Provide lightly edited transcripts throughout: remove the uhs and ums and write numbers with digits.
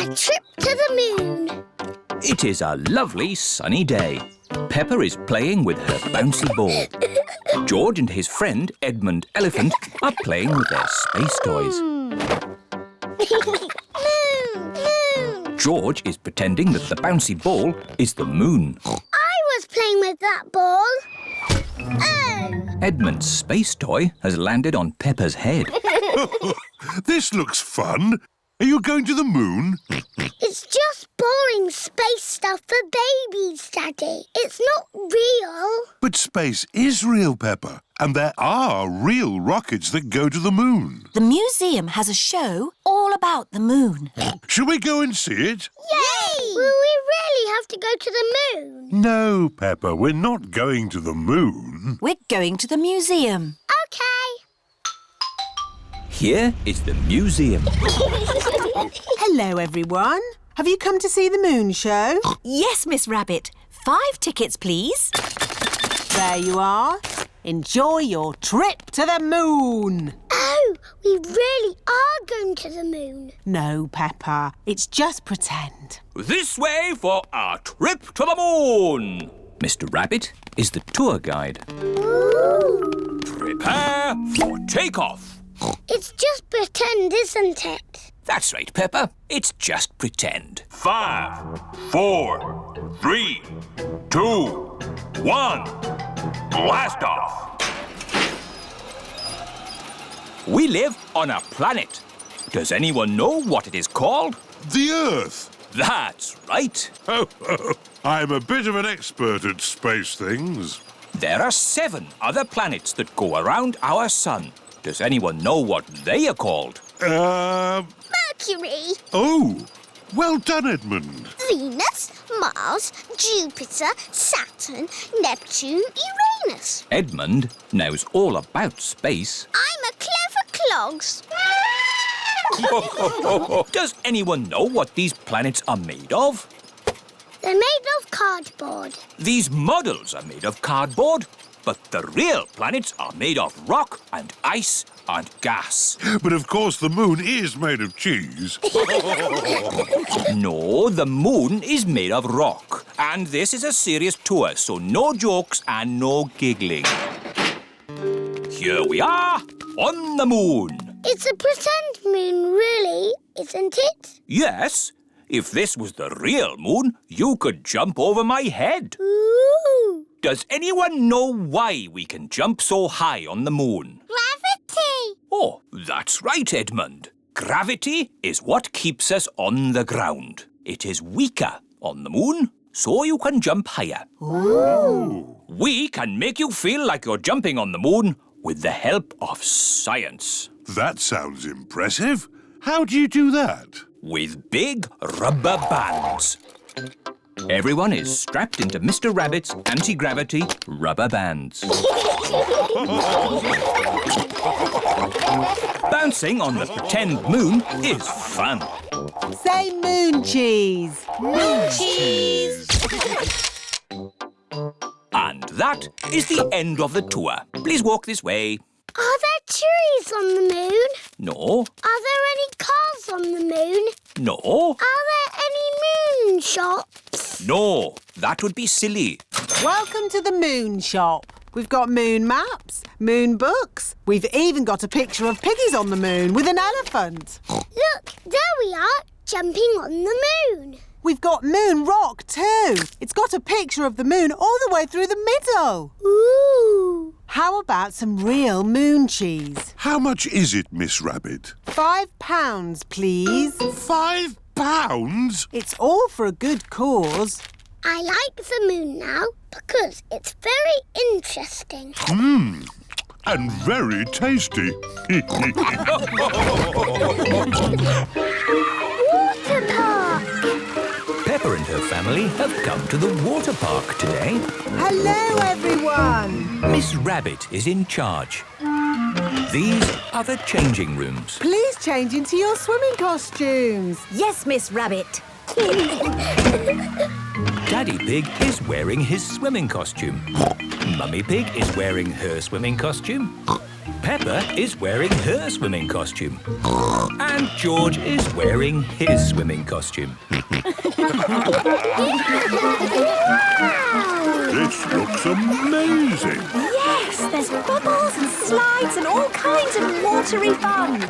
A trip to the moon. It is a lovely sunny day. Peppa is playing with her bouncy ball. George and his friend Edmund Elephant are playing with their space toys. Moon. George is pretending that the bouncy ball is the moon. I was playing with that ball. Oh! Edmund's space toy has landed on Peppa's head. This looks fun. Are you going to the moon? It's just boring space stuff for babies, Daddy. It's not real. But space is real, Peppa. And there are real rockets that go to the moon. The museum has a show all about the moon. Shall we go and see it? Yay! Will we really have to go to the moon? No, Peppa, we're not going to the moon. We're going to the museum. OK. Here is the museum. Hello, everyone. Have you come to see the moon show? Yes, Miss Rabbit. 5 tickets, please. There you are. Enjoy your trip to the moon. Oh, we really are going to the moon. No, Peppa. It's just pretend. This way for our trip to the moon. Mr. Rabbit is the tour guide. Ooh. Prepare for takeoff. It's just pretend, isn't it? That's right, Peppa. It's just pretend. 5, 4, 3, 2, 1. Blast off! We live on a planet. Does anyone know what it is called? The Earth. That's right. I'm a bit of an expert at space things. There are 7 other planets that go around our sun. Does anyone know what they are called? Mercury, Oh, well done, Edmund. Venus, Mars, Jupiter, Saturn, Neptune, Uranus. Edmund knows all about space. I'm a clever clogs. Does anyone know what these planets are made of? They're made of cardboard. These models are made of cardboard, but the real planets are made of rock and ice and gas. But of course the moon is made of cheese. No, the moon is made of rock. And this is a serious tour, so no jokes and no giggling. Here we are on the moon. It's a pretend moon, really, isn't it? Yes, if this was the real moon, you could jump over my head. Ooh! Does anyone know why we can jump so high on the moon? Gravity! Oh, that's right, Edmund. Gravity is what keeps us on the ground. It is weaker on the moon, so you can jump higher. Ooh! We can make you feel like you're jumping on the moon with the help of science. That sounds impressive. How do you do that? With big rubber bands. Everyone is strapped into Mr. Rabbit's anti-gravity rubber bands. Bouncing on the pretend moon is fun. Say moon cheese. Moon cheese! And that is the end of the tour. Please walk this way. Are there trees on the moon? No, Are there any cars on the moon? no, Are there any moon shops? no. That would be silly. Welcome to the moon shop. We've got moon maps, moon books. We've even got a picture of piggies on the moon with an elephant. Look, there we are, jumping on the moon. We've got moon rock too. It's got a picture of the moon all the way through the middle. Ooh! How about some real moon cheese? How much is it, Miss Rabbit? £5, please. £5? It's all for a good cause. I like the moon now because it's very interesting. And very tasty. Water park! Peppa and her family have come to the water park today. Hello, everyone. Miss Rabbit is in charge. These are the changing rooms. Please change into your swimming costumes. Yes, Miss Rabbit. Daddy Pig is wearing his swimming costume. Mummy Pig is wearing her swimming costume. Peppa is wearing her swimming costume. And George is wearing his swimming costume. This looks amazing. Yes, there's bubbles and slides and all kinds of watery fun.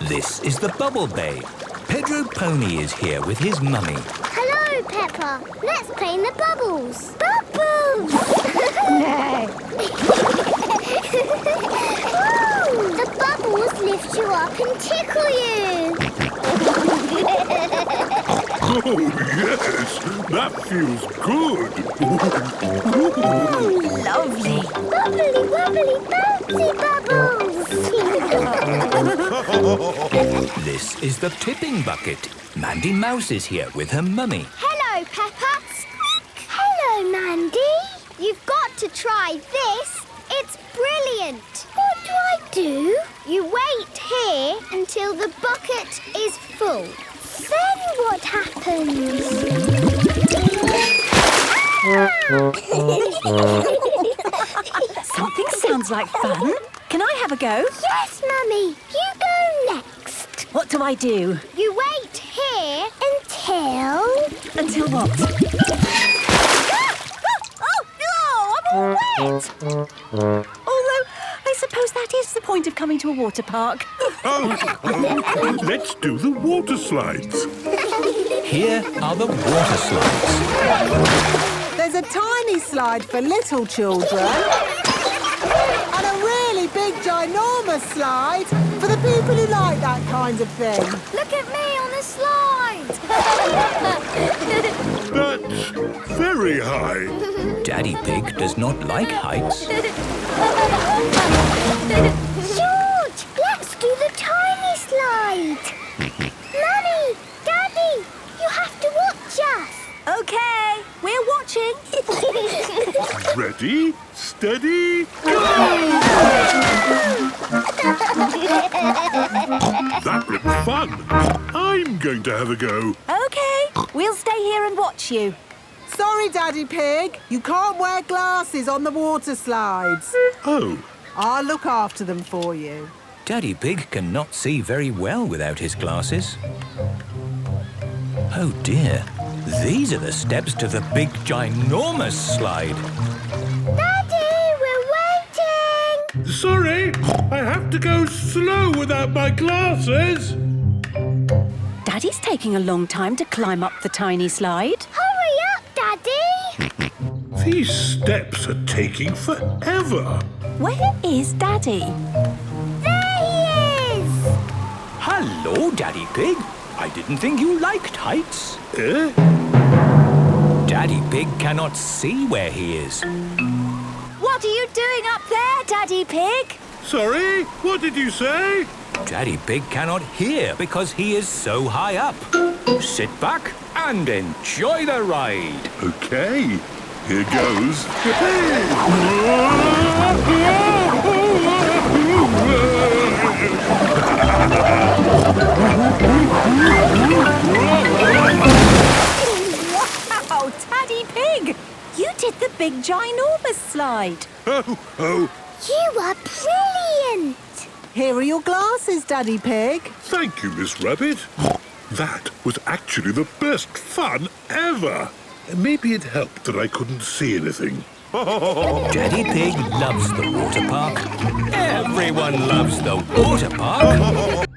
This is the Bubble Bay. Pedro Pony is here with his mummy. Hello, Peppa. Let's play in the bubbles. Bubbles! Woo! The bubbles lift you up and tickle you. Oh, yes. That feels good. Lovely. Bubbly, wobbly, bouncy bubbles. This is the tipping bucket. Mandy Mouse is here with her mummy. Hello, Peppa. Hello, Mandy. You've got to try this. It's brilliant. What do I do? You wait here until the bucket is full. Then what happens? Something sounds like fun. Can I have a go? Yes, Mummy. You go next. What do I do? You wait here until... Until what? Oh, no! I'm all wet! Although, I suppose that is the point of coming to a water park. Let's do the water slides. Here are the water slides. There's a tiny slide for little children and a really big, ginormous slide for the people who like that kind of thing. Look at me on the slide. That's very high. Daddy Pig does not like heights. George, let's do the tiny slide. Mummy, Daddy, you have to watch us. OK, we're watching. Ready, steady, go! That looks fun. I'm going to have a go. OK, we'll stay here and watch you. Sorry, Daddy Pig. You can't wear glasses on the water slides. Oh, I'll look after them for you. Daddy Pig cannot see very well without his glasses. Oh dear, these are the steps to the big, ginormous slide. Daddy, we're waiting. sorry. I have to go slow without my glasses. Daddy's taking a long time to climb up the tiny slide. Hurry up, Daddy. These steps are taking forever. Where is Daddy? There he is. Hello, Daddy Pig. I didn't think you liked heights. Eh? Daddy Pig cannot see where he is. What are you doing up there, Daddy Pig? Sorry, what did you say? Daddy Pig cannot hear because he is so high up. Sit back and enjoy the ride. Okay, here goes. Wow, Daddy Pig! You did the big ginormous slide. Oh, You are brilliant. Here are your glasses, Daddy Pig. thank you, Miss Rabbit. That was actually the best fun ever. Maybe it helped that I couldn't see anything. Daddy Pig loves the water park. Everyone loves the water park.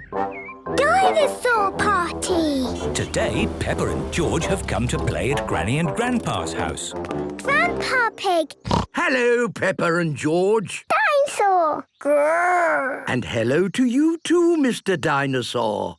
Dinosaur Party. Today, Peppa and George have come to play at Granny and Grandpa's house. Grandpa Pig. Hello, Peppa and George. Dinosaur. Grrr. And hello to you too, Mr. Dinosaur.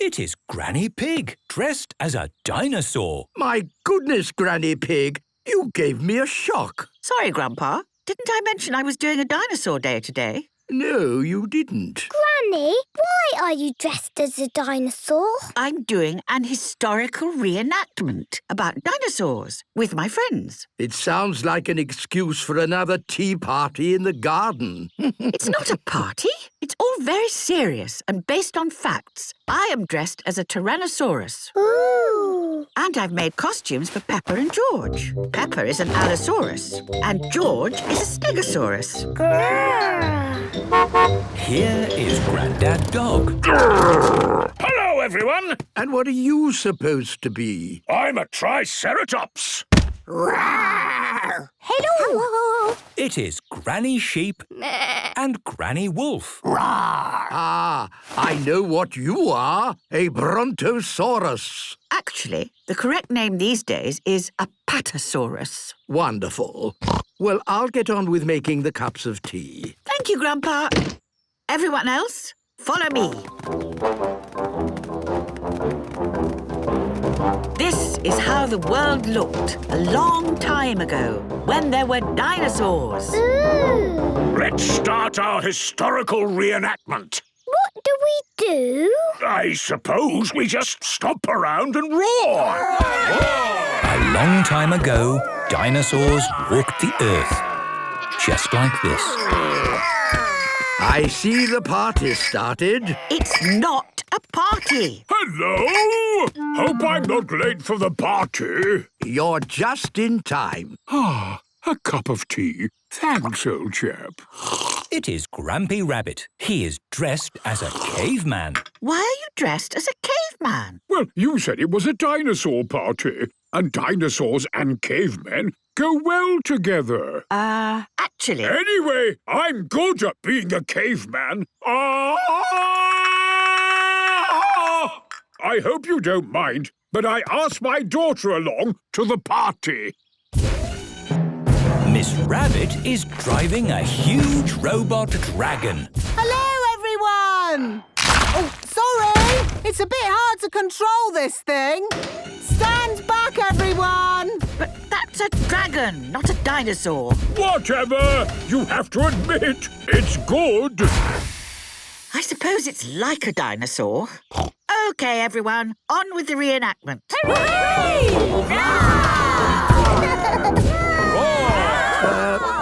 It is Granny Pig, dressed as a dinosaur. My goodness, Granny Pig, you gave me a shock. Sorry, Grandpa. Didn't I mention I was doing a dinosaur day today? No, you didn't. Granny, why are you dressed as a dinosaur? I'm doing an historical reenactment about dinosaurs with my friends. It sounds like an excuse for another tea party in the garden. It's not a party. It's all very serious and based on facts. I am dressed as a Tyrannosaurus. Ooh. And I've made costumes for Peppa and George. Peppa is an Allosaurus and George is a Stegosaurus. Here is Grandad Dog. Hello, everyone. And what are you supposed to be? I'm a Triceratops. Hello. It is Granny Sheep and Granny Wolf. Ah, I know what you are. A Brontosaurus. Actually, the correct name these days is a Patasaurus. Wonderful. Well, I'll get on with making the cups of tea. Thank you, Grandpa. Everyone else, follow me. This is how the world looked a long time ago, when there were dinosaurs. Let's start our historical reenactment. What do we do? I suppose we just stomp around and roar. A long time ago, dinosaurs walked the earth. Just like this. I see the party started. It's not a party. Hello. Hope I'm not late for the party. You're just in time. Ah, a cup of tea. Thanks, old chap. It is Grampy Rabbit. He is dressed as a caveman. Why are you dressed as a caveman? Well, you said it was a dinosaur party, and dinosaurs and cavemen go well together. Actually... Anyway, I'm good at being a caveman. I hope you don't mind, but I asked my daughter along to the party. Miss Rabbit is driving a huge robot dragon. Hello, everyone! Oh, sorry! It's a bit hard to control this thing. Stand back, everyone! But that's a dragon, not a dinosaur. Whatever! You have to admit, it's good. I suppose it's like a dinosaur. OK, everyone, on with the reenactment.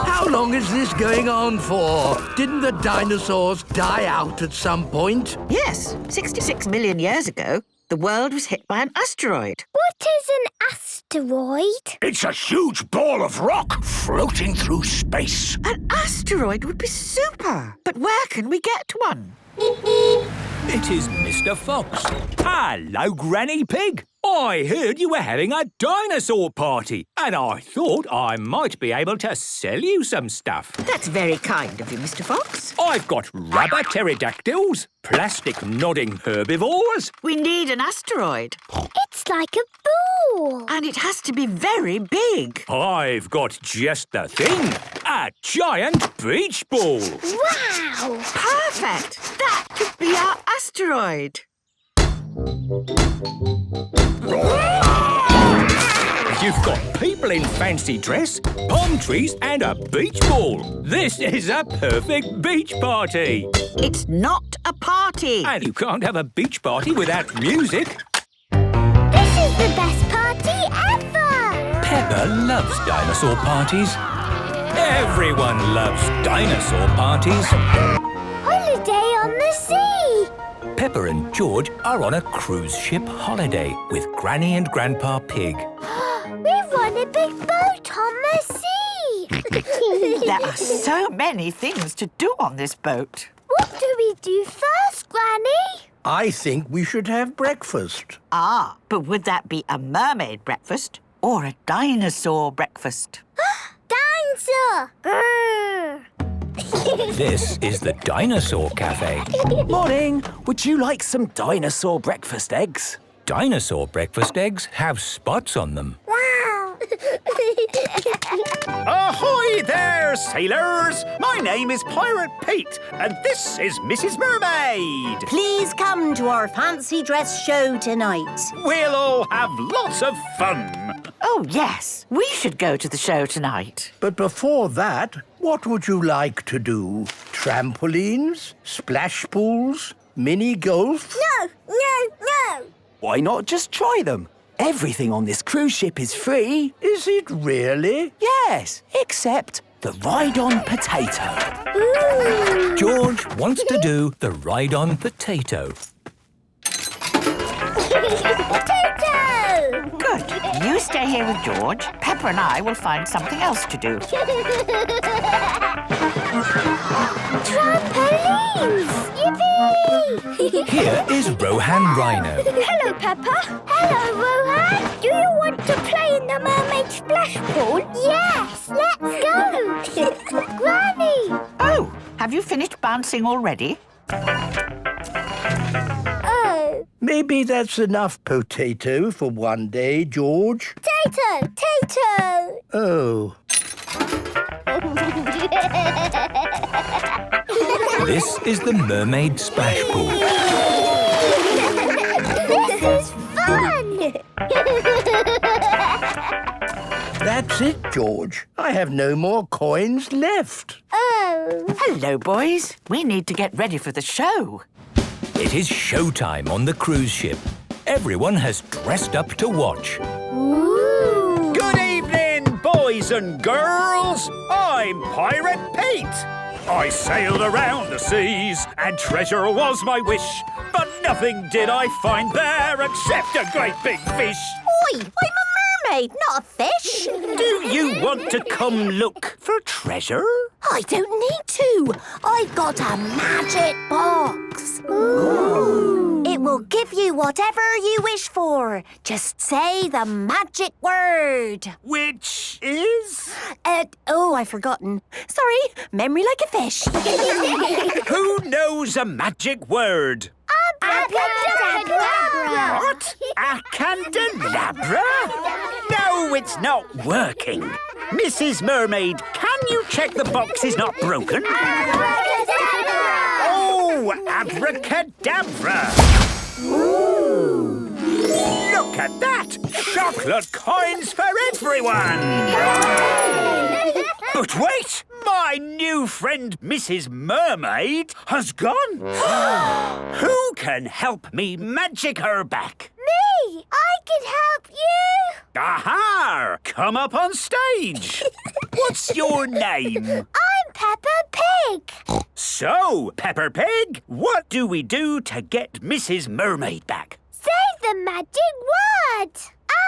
How long is this going on for? Didn't the dinosaurs die out at some point? Yes, 66 million years ago, the world was hit by an asteroid. What is an asteroid? It's a huge ball of rock floating through space. An asteroid would be super. But where can we get one? It is Mr. Fox. Hello, Granny Pig. I heard you were having a dinosaur party, and I thought I might be able to sell you some stuff. That's very kind of you, Mr. Fox. I've got rubber pterodactyls, plastic nodding herbivores. We need an asteroid. It's like a ball. And it has to be very big. I've got just the thing, a giant beach ball. Wow! Perfect. That could be our asteroid. You've got people in fancy dress, palm trees and a beach ball. This is a perfect beach party. It's not a party. And you can't have a beach party without music. This is the best party ever! Peppa loves dinosaur parties. Everyone loves dinosaur parties. Holiday on the sea! Peppa and George are on a cruise ship holiday with Granny and Grandpa Pig. We've won a big boat on the sea! There are so many things to do on this boat. What do we do first, Granny? I think we should have breakfast. Ah, but would that be a mermaid breakfast or a dinosaur breakfast? Dinosaur! This is the Dinosaur Cafe. Morning. Would you like some dinosaur breakfast eggs? Dinosaur breakfast eggs have spots on them. Wow! Ahoy there, sailors! My name is Pirate Pete, and this is Mrs. Mermaid. Please come to our fancy dress show tonight. We'll all have lots of fun. Oh, yes. We should go to the show tonight. But before that, what would you like to do? Trampolines? Splash pools? Mini golf? No! Why not just try them? Everything on this cruise ship is free. Is it really? Yes, except the ride-on potato. Ooh. George wants to do the ride-on potato. Potato! stay here with George, Peppa and I will find something else to do. Trampolines! Yippee! Here is Rohan Rhino. Hello, Peppa. Hello, Rohan. Do you want to play in the mermaid splash pool? Yes, let's go. Granny! Oh, have you finished bouncing already? Oh. Maybe that's enough potato for one day, George. Tato! Oh. This is the mermaid splash pool. This is fun! That's it, George. I have no more coins left. Oh. Hello, boys. We need to get ready for the show. It is showtime on the cruise ship. Everyone has dressed up to watch. Ooh. Good evening, boys and girls. I'm Pirate Pete. I sailed around the seas and treasure was my wish. But nothing did I find there except a great big fish. Oi, I'm a mermaid, not a fish. Do you want to come look for treasure? I don't need to. I've got a magic box. Ooh. It will give you whatever you wish for. Just say the magic word. Which is? I've forgotten. Sorry, memory like a fish. Who knows a magic word? Abracadabra! What? A candelabra? No, it's not working. Mrs. Mermaid, can you check the box is not broken? Oh, abracadabra! Ooh. Look at that! Chocolate coins for everyone! But wait! My new friend Mrs. Mermaid has gone. Who can help me magic her back? Me! I can help you! Aha! Come up on stage. What's your name? I'm Peppa Pig! So, Peppa Pig, what do we do to get Mrs. Mermaid back? Say the magic word!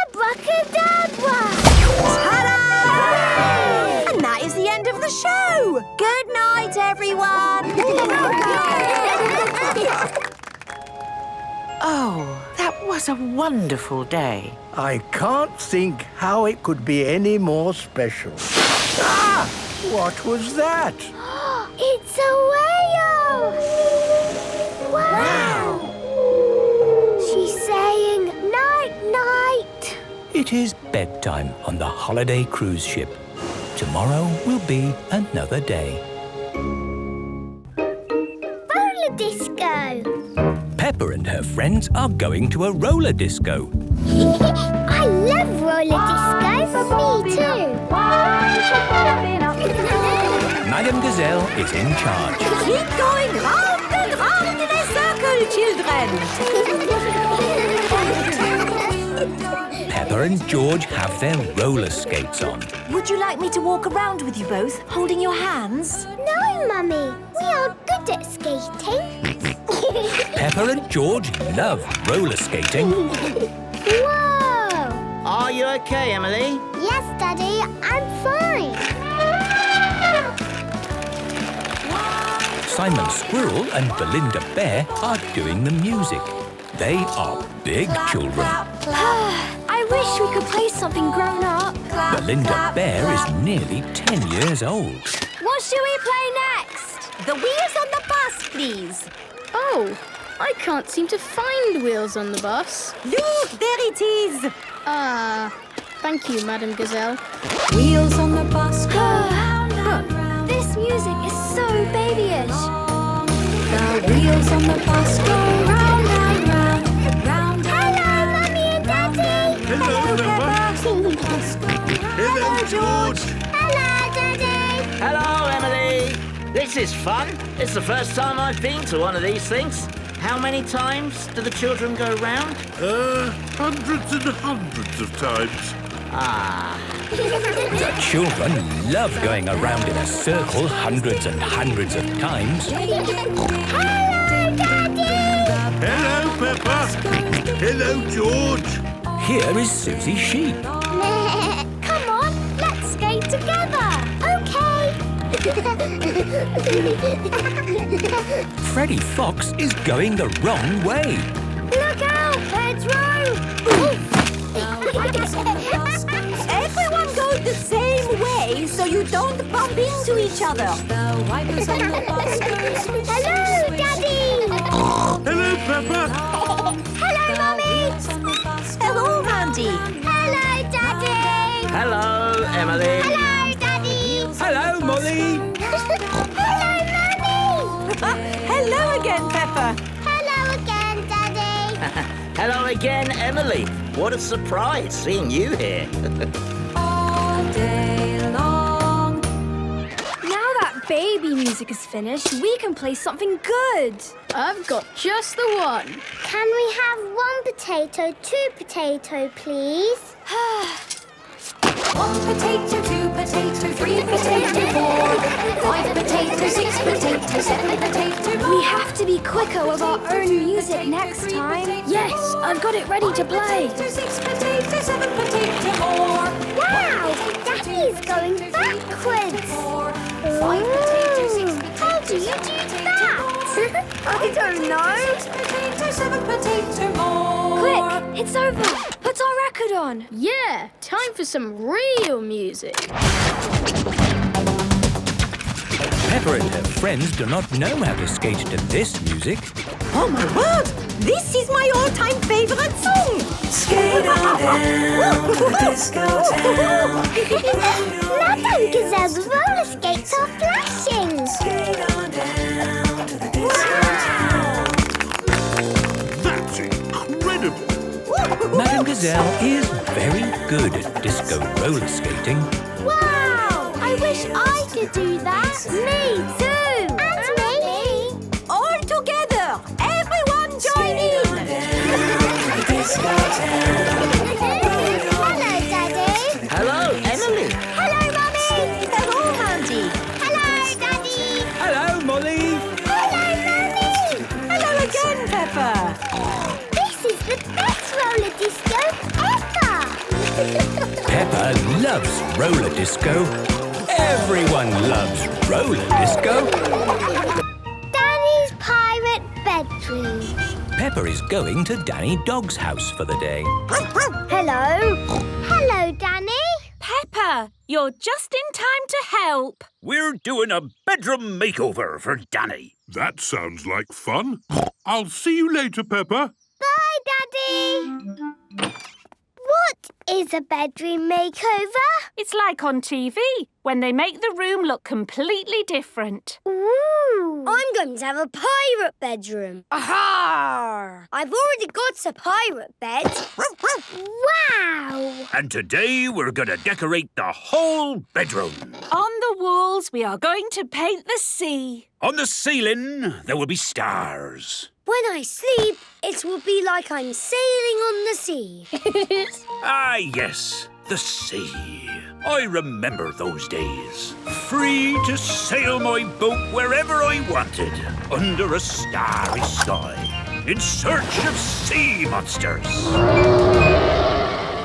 Abracadabra! Ta-da! And that is the end of the show. Good night, everyone. Oh, that was a wonderful day. I can't think how it could be any more special. Ah! What was that? It's a whale! Wow! She's saying night-night. It is bedtime on the holiday cruise ship. Tomorrow will be another day. Roller disco! Peppa and her friends are going to a roller disco. I love roller disco. Me too. Madame Gazelle is in charge. Keep going round and round in a circle, children. Peppa and George have their roller skates on. Would you like me to walk around with you both, holding your hands? No, Mummy. We are good at skating. Peppa and George love roller skating. Whoa! Are you okay, Emily? Yes, Daddy. I'm fine. Simon Squirrel and Belinda Bear are doing the music. They are big children. I wish we could play something grown up. Belinda Bear is nearly 10 years old. What should we play next? The wheels on the bus, please. Oh, I can't seem to find Wheels on the Bus. Look, there it is. Thank you, Madame Gazelle. Wheels on the bus go round and round. This music is so babyish. The wheels on the bus go round and round. Round and Hello, Mummy and Daddy. Hello, Peppa. Hello, George. Hello, Daddy. Hello, Emily. This is fun. It's the first time I've been to one of these things. How many times do the children go round? Hundreds and hundreds of times. The children love going around in a circle hundreds and hundreds of times. Hello, Daddy. Hello, Peppa. Hello, George. Here is Susie Sheep. Freddy Fox is going the wrong way. Look out! Pedro! Everyone goes the same way so you don't bump into each other. Hello, Daddy! Hello, Peppa. Hello, Mummy! Hello, Mandy. Hello, Daddy! Hello, Emily. Hello, Daddy! Hello, Molly. Hello, Mummy! Hello again, Peppa. Hello again, Daddy! Hello again, Emily. What a surprise seeing you here. All day long. Now that baby music is finished, we can play something good. I've got just the one. Can we have 1 potato, 2 potato, please? 1 potato, 2 potato, 3 potato, 4, 5 potato, 6 potato, 7 potato. We have to be quicker with our own music next time. Yes, I've got it ready to play. 6 potato, 7 potato more. Wow! Daddy's going backwards! 5 potato, 6 How do you do that? I don't know. 6 potato, 7 potato more. Quick, it's over. Put our record on. Yeah, time for some real music. Peppa and her friends do not know how to skate to this music. Oh, my word! This is my all-time favourite song! Skate on down to the disco town. Madame Gazelle's roller skates are flashing. Skate on down to the disco town. That's incredible. Madame Gazelle is very good at disco roller skating. Wow! I wish I could do that. Me too. And me. All together! Everyone join in! Hello, Daddy. Hello, Emily. Hello, Mummy. Hello, Mandy. Hello, Daddy. Hello, Molly. Hello, Mummy. Hello again, Peppa. This is the best roller disco ever. Peppa loves roller disco. Everyone loves roller disco. Danny's pirate bedroom. Peppa is going to Danny Dog's house for the day. Hello. Hello, Danny. Peppa, you're just in time to help. We're doing a bedroom makeover for Danny. That sounds like fun. I'll see you later, Peppa. Bye, Daddy. What is a bedroom makeover? It's like on TV, when they make the room look completely different. Ooh. I'm going to have a pirate bedroom. Aha! I've already got a pirate bed. Wow! And today we're going to decorate the whole bedroom. On the walls, we are going to paint the sea. On the ceiling, there will be stars. When I sleep, it will be like I'm sailing on the sea. Ah, yes, the sea. I remember those days. Free to sail my boat wherever I wanted, under a starry sky, in search of sea monsters.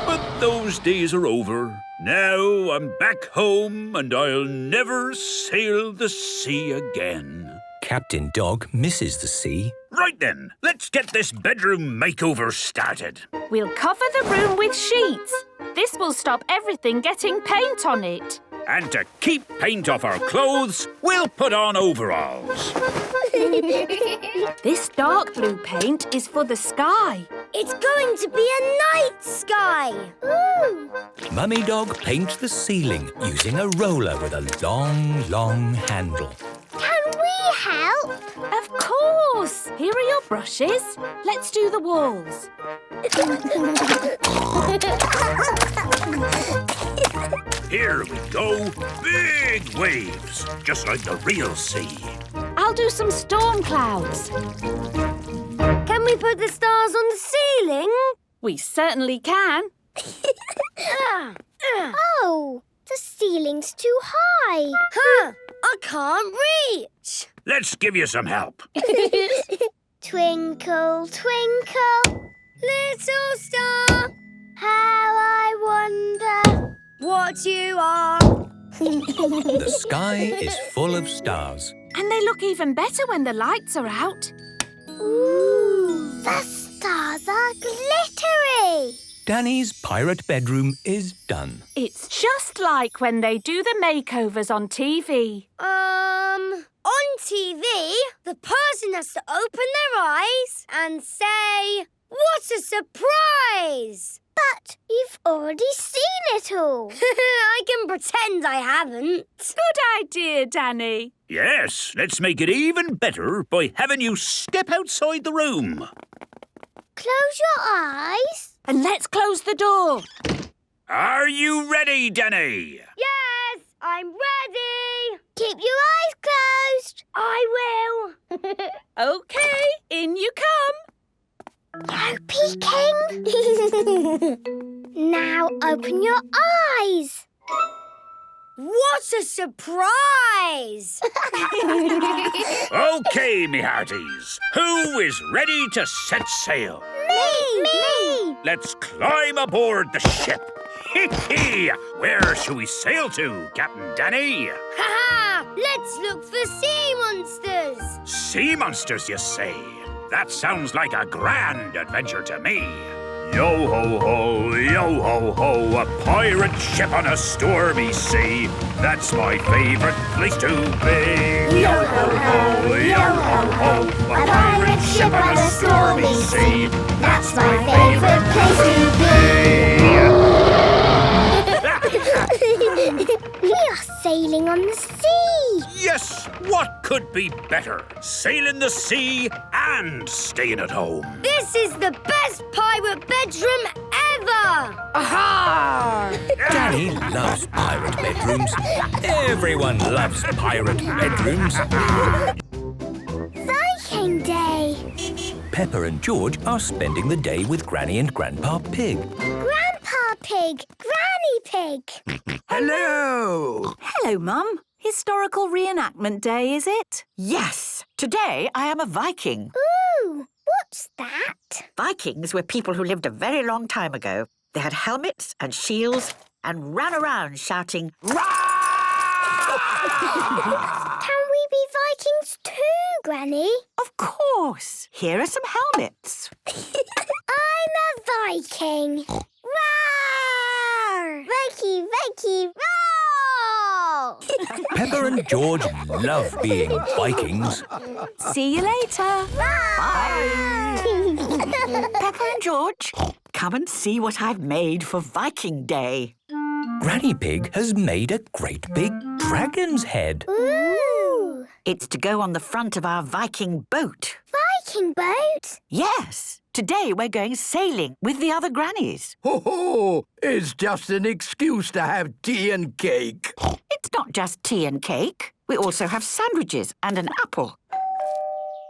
But those days are over. Now I'm back home and I'll never sail the sea again. Captain Dog misses the sea. Right then, let's get this bedroom makeover started. We'll cover the room with sheets. This will stop everything getting paint on it. And to keep paint off our clothes, we'll put on overalls. This dark blue paint is for the sky. It's going to be a night sky. Ooh! Mummy Dog paints the ceiling using a roller with a long, long handle. Can we help? Of course! Here are your brushes. Let's do the walls. Here we go. Big waves, just like the real sea. I'll do some storm clouds. Can we put the stars on the ceiling? We certainly can. Oh, the ceiling's too high. Huh, I can't reach. Let's give you some help. Twinkle, twinkle, Little star, how I wonder what you are. The sky is full of stars. And they look even better when the lights are out. Ooh, the stars are glittery. Danny's pirate bedroom is done. It's just like when they do the makeovers on TV. On TV, the person has to open their eyes and say, "What a surprise!" But you've already seen it all. I can pretend I haven't. Good idea, Danny. Yes, let's make it even better by having you step outside the room. Close your eyes. And let's close the door. Are you ready, Danny? Yes, I'm ready. Keep your eyes closed. I will. OK, in you come. No peeking. Now open your eyes. What a surprise! OK, me hearties. Who is ready to set sail? Me! Let's climb aboard the ship. Hee-hee! Where shall we sail to, Captain Danny? Ha-ha! Let's look for sea monsters. Sea monsters, you say? That sounds like a grand adventure to me. Yo-ho-ho, yo-ho-ho, a pirate ship on a stormy sea. That's my favourite place to be. Yo-ho-ho, yo-ho-ho, a pirate ship on a stormy sea. That's my favourite place to be. We are sailing on the sea. Yes, what could be better? Sailing the sea and staying at home. This is the best pirate bedroom ever! Aha! Danny loves pirate bedrooms. Everyone loves pirate bedrooms. Viking Day. Peppa and George are spending the day with Granny and Grandpa Pig. Grandpa Pig, Granny Pig. Hello! Hello, Mum. Historical reenactment day, is it? Yes. Today I am a Viking. Ooh, what's that? Vikings were people who lived a very long time ago. They had helmets and shields and ran around shouting, "Rah!" Can we be Vikings too, Granny? Of course. Here are some helmets. I'm a Viking. Roar! Vikey, Vikey, roar! Peppa and George love being Vikings. See you later. Bye. Peppa and George, come and see what I've made for Viking Day. Granny Pig has made a great big dragon's head. Ooh! It's to go on the front of our Viking boat. Viking boat? Yes. Today we're going sailing with the other grannies. Ho-ho! It's just an excuse to have tea and cake. It's not just tea and cake. We also have sandwiches and an apple.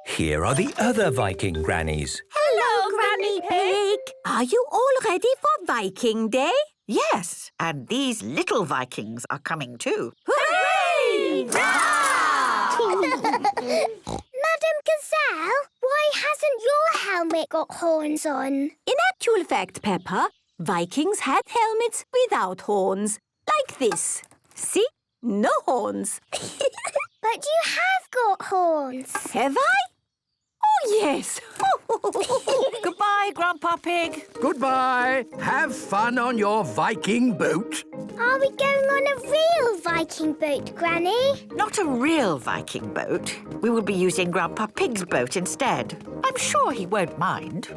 Here are the other Viking grannies. Hello, Granny Pig. Are you all ready for Viking Day? Yes, and these little Vikings are coming too. Hooray! Madam Gazelle, why hasn't your helmet got horns on? In actual fact, Peppa, Vikings had helmets without horns, like this. See? No horns. But you have got horns. Have I? Oh, yes. Goodbye, Grandpa Pig. Goodbye. Have fun on your Viking boat. Are we going on a real Viking boat, Granny? Not a real Viking boat. We will be using Grandpa Pig's boat instead. I'm sure he won't mind.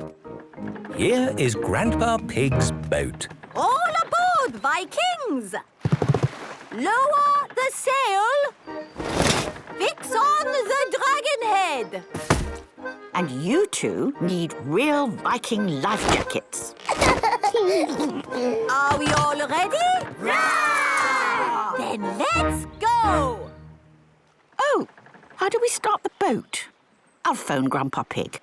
Here is Grandpa Pig's boat. All aboard, Vikings! Lower the sail. Fix on the dragon head. And you two need real Viking life jackets. Are we all ready? Roar! Then let's go! Oh, how do we start the boat? I'll phone Grandpa Pig.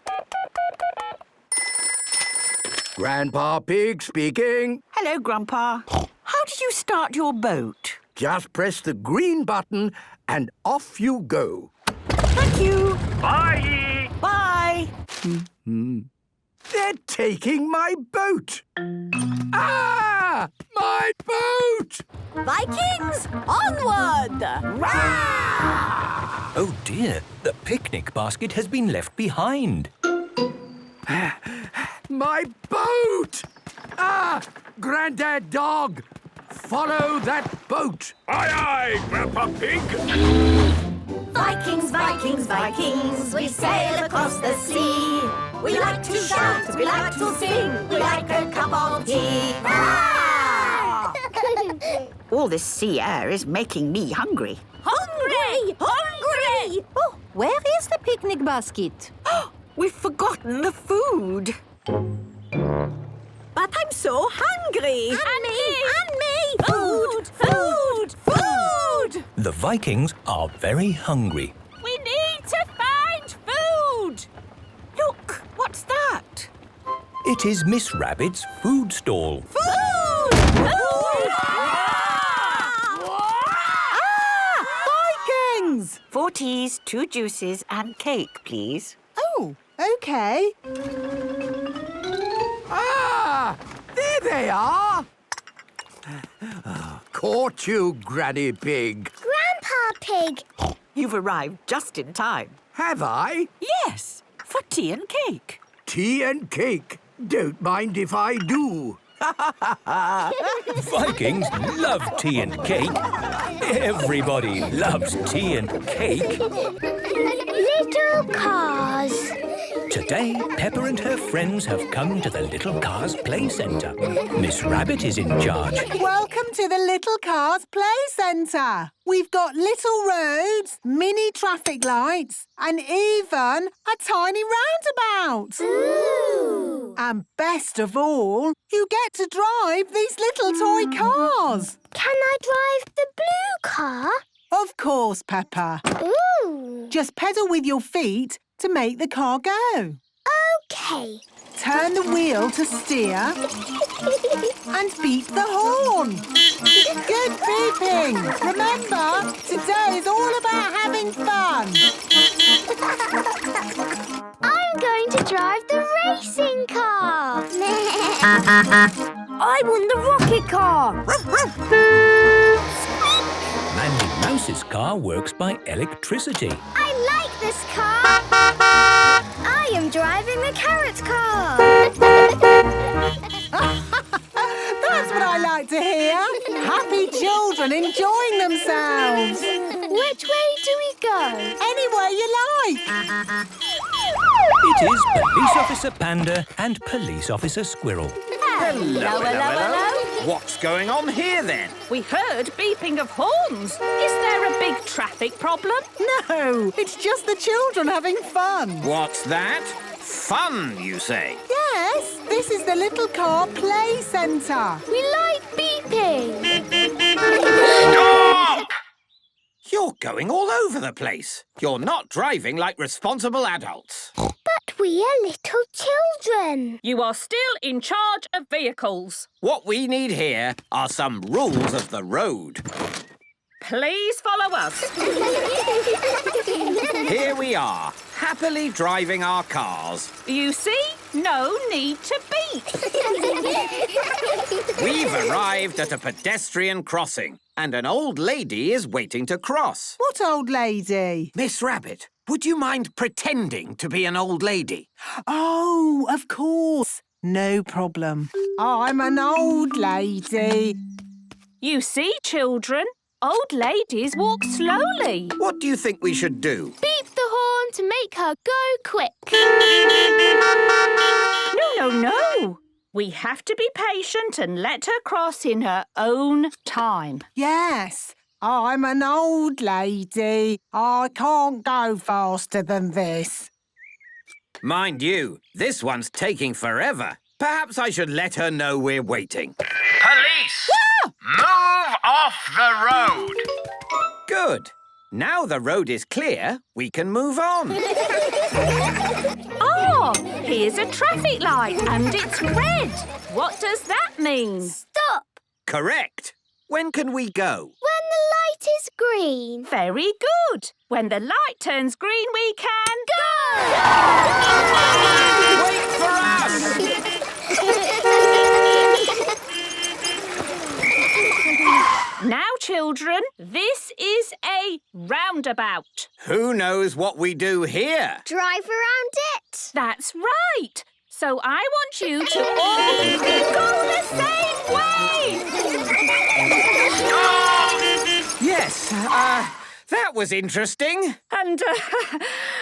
Grandpa Pig speaking. Hello, Grandpa. How do you start your boat? Just press the green button and off you go. Thank you. Bye! Bye. They're taking my boat! Ah! My boat! Vikings, onward! Rah! Oh dear, the picnic basket has been left behind. My boat! Ah! Grandad Dog! Follow that boat! Aye, aye, Peppa Pig! Vikings, Vikings, Vikings, we sail across the sea. We like to shout, we like to sing, we like a cup of tea. All this sea air is making me hungry. Hungry! Hungry! Oh, where is the picnic basket? We've forgotten the food. But I'm so hungry! And me! Food! Food! Food! The Vikings are very hungry. We need to find food! Look, what's that? It is Miss Rabbit's food stall. Food! Food! Vikings! 4 teas, 2 juices and cake, please. Oh, OK. Ah! There they are! Caught you, Granny Pig. Grandpa Pig. You've arrived just in time. Have I? Yes, for tea and cake. Tea and cake. Don't mind if I do. Vikings love tea and cake. Everybody loves tea and cake. Little cars. Today, Peppa and her friends have come to the Little Cars Play Centre. Miss Rabbit is in charge. Welcome to the Little Cars Play Centre. We've got little roads, mini traffic lights, and even a tiny roundabout. Ooh. And best of all, you get to drive these little toy cars. Can I drive the blue car? Of course, Peppa. Ooh. Just pedal with your feet to make the car go. OK. Turn the wheel to steer and beep the horn. Good beeping. Remember, today is all about having fun. I'm going to drive the racing car. I won the rocket car. Mandy Mouse's car works by electricity. I like this car. I am driving the carrot car. That's what I like to hear. Happy children enjoying themselves. Which way do we go? Anywhere you like. It is Police Officer Panda and Police Officer Squirrel. Hello. What's going on here, then? We heard beeping of horns. Is there a big traffic problem? No, it's just the children having fun. What's that? Fun, you say? Yes, this is the Little Car Play Centre. We like beeping. Stop! You're going all over the place. You're not driving like responsible adults. But we are little children. You are still in charge of vehicles. What we need here are some rules of the road. Please follow us. Here we are, happily driving our cars. You see? No need to beep. We've arrived at a pedestrian crossing, and an old lady is waiting to cross. What old lady? Miss Rabbit, would you mind pretending to be an old lady? Oh, of course. No problem. I'm an old lady. You see, children, old ladies walk slowly. What do you think we should do? Beep the horn to make her go quick. No. We have to be patient and let her cross in her own time. Yes, I'm an old lady. I can't go faster than this. Mind you, this one's taking forever. Perhaps I should let her know we're waiting. Police! Move off the road! Good. Now the road is clear, we can move on. Oh, here's a traffic light and it's red. What does that mean? Stop. Correct. When can we go? When the light is green. Very good. When the light turns green, we can... Go! Wait for us! about? Who knows what we do here? Drive around it. That's right. So I want you to all go the same way. Yes, that was interesting. And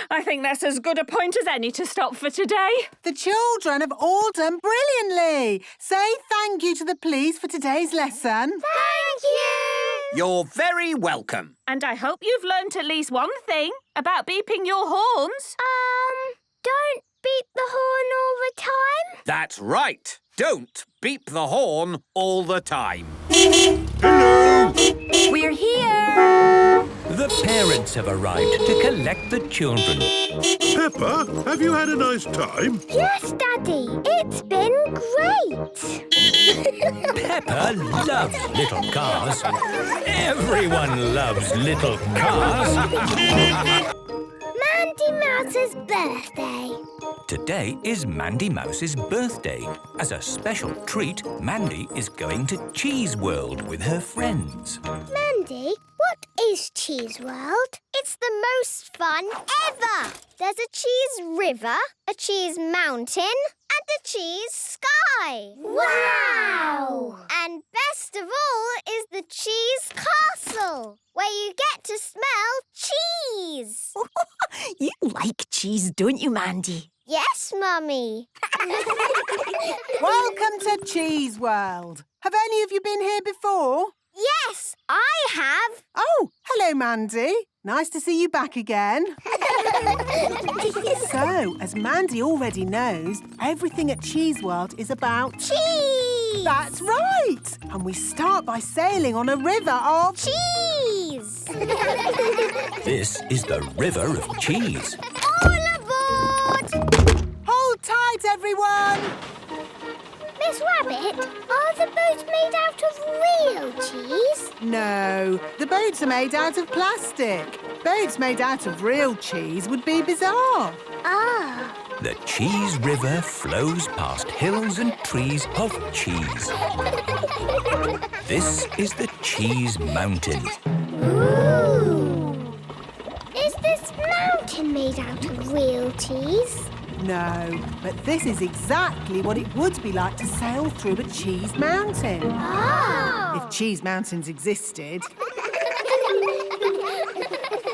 I think that's as good a point as any to stop for today. The children have all done brilliantly. Say thank you to the police for today's lesson. Thank you. You're very welcome. And I hope you've learnt at least one thing about beeping your horns. Don't beep the horn all the time. That's right. Don't beep the horn all the time. Hello! We're here! The parents have arrived to collect the children. Peppa, have you had a nice time? Yes, Daddy. It's been great. Peppa loves little cars. Everyone loves little cars. Mandy Mouse's birthday. Today is Mandy Mouse's birthday. As a special treat, Mandy is going to Cheese World with her friends. Mandy, what is Cheese World? It's the most fun ever. There's a cheese river, a cheese mountain, and a cheese sky. Wow! And best of all is the cheese castle, where you get to smell cheese. You like cheese, don't you, Mandy? Yes, Mummy. Welcome to Cheese World. Have any of you been here before? Yes, I have. Oh, hello, Mandy. Nice to see you back again. So, as Mandy already knows, everything at Cheese World is about cheese. That's right. And we start by sailing on a river of cheese. This is the River of Cheese. All aboard! Hold tight, everyone. Miss Rabbit, are the boats made out of real cheese? No, the boats are made out of plastic. Boats made out of real cheese would be bizarre. Ah. The Cheese River flows past hills and trees of cheese. This is the Cheese Mountain. Ooh. Is this mountain made out of real cheese? No, but this is exactly what it would be like to sail through a cheese mountain. Oh. If cheese mountains existed.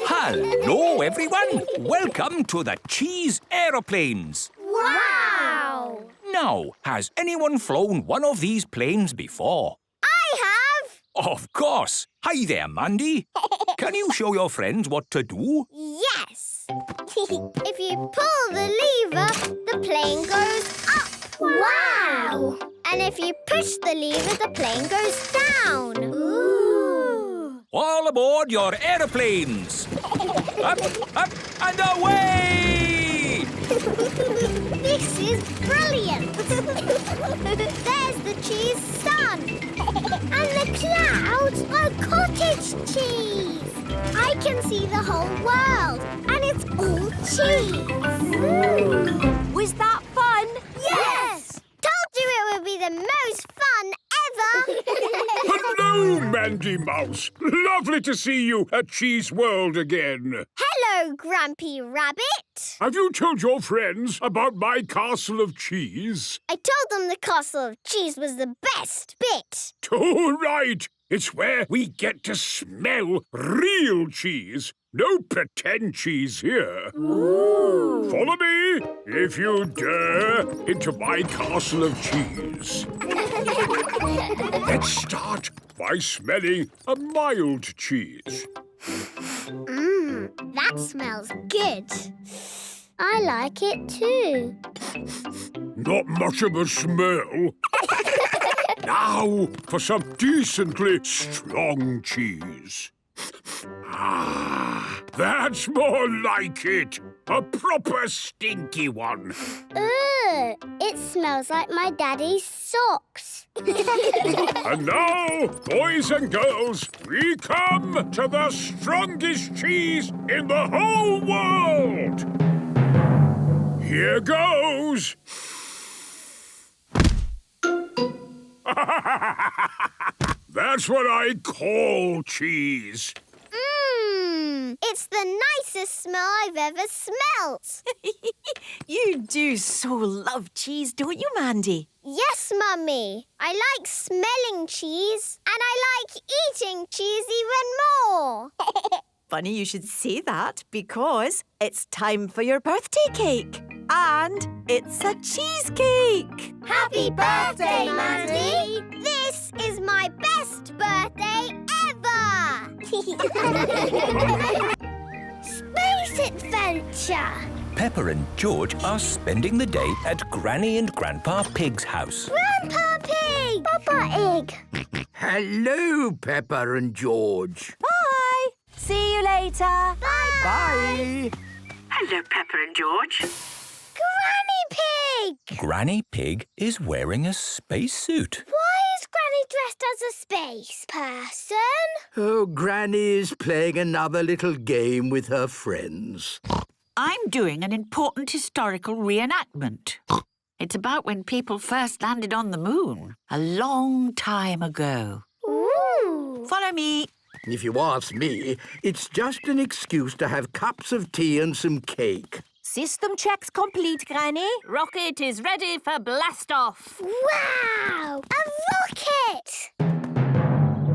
Hello, everyone. Welcome to the Cheese Aeroplanes. Wow! Now, has anyone flown one of these planes before? I have! Of course. Hi there, Mandy. Can you show your friends what to do? Yes! If you pull the lever, the plane goes up. Wow! And if you push the lever, the plane goes down. Ooh! All aboard your aeroplanes. Up, up, and away! This is brilliant! There's the cheese sun. And the clouds are cottage cheese. I can see the whole world, and it's all cheese. Was that fun? Yes! Told you it would be the most fun ever! Hello, Mandy Mouse. Lovely to see you at Cheese World again. Hello, Grumpy Rabbit. Have you told your friends about my castle of cheese? I told them the castle of cheese was the best bit. Too right. It's where we get to smell real cheese. No pretend cheese here. Ooh. Follow me, if you dare, into my castle of cheese. Let's start by smelling a mild cheese. That smells good. I like it too. Not much of a smell. Now for some decently strong cheese. Ah, that's more like it. A proper stinky one. Ugh, it smells like my daddy's socks. And now, boys and girls, we come to the strongest cheese in the whole world. Here goes. That's what I call cheese. It It's the nicest smell I've ever smelt. You do so love cheese, don't you, Mandy? Yes, Mummy. I like smelling cheese and I like eating cheese even more. Funny you should say that because it's time for your birthday cake. And it's a cheesecake. Happy birthday, Mandy! This is my best birthday ever! Space adventure! Peppa and George are spending the day at Granny and Grandpa Pig's house. Grandpa Pig! Papa Egg! Hello, Peppa and George. Bye. See you later. Bye! Bye. Hello, Peppa and George. Granny Pig! Granny Pig is wearing a spacesuit. Why is Granny dressed as a space person? Oh, Granny is playing another little game with her friends. I'm doing an important historical reenactment. It's about when people first landed on the moon, a long time ago. Ooh! Follow me. If you ask me, it's just an excuse to have cups of tea and some cake. System checks complete, Granny. Rocket is ready for blast-off. Wow! A rocket!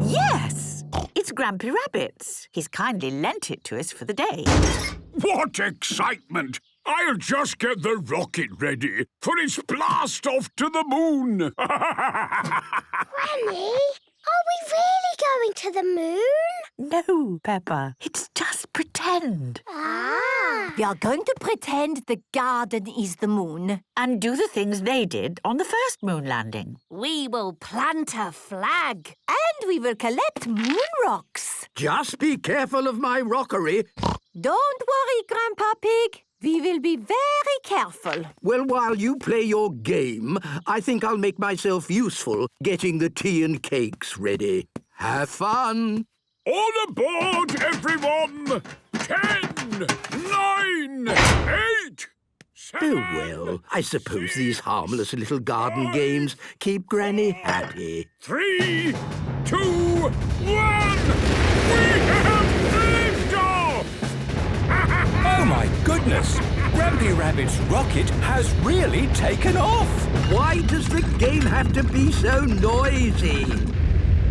Yes, it's Grampy Rabbit's. He's kindly lent it to us for the day. What excitement! I'll just get the rocket ready for its blast off to the moon. Granny, are we really going to the moon? No, Peppa. It's just pretend. Ah! We are going to pretend the garden is the moon. And do the things they did on the first moon landing. We will plant a flag. And we will collect moon rocks. Just be careful of my rockery. Don't worry, Grandpa Pig. We will be very careful. Well, while you play your game, I think I'll make myself useful getting the tea and cakes ready. Have fun. All aboard, everyone! 10, 9, 8, 7... Oh, well, I suppose these harmless little garden games keep Granny happy. 3, 2, 1... We have liftoff! Oh, my goodness! Grampy Rabbit's rocket has really taken off! Why does the game have to be so noisy?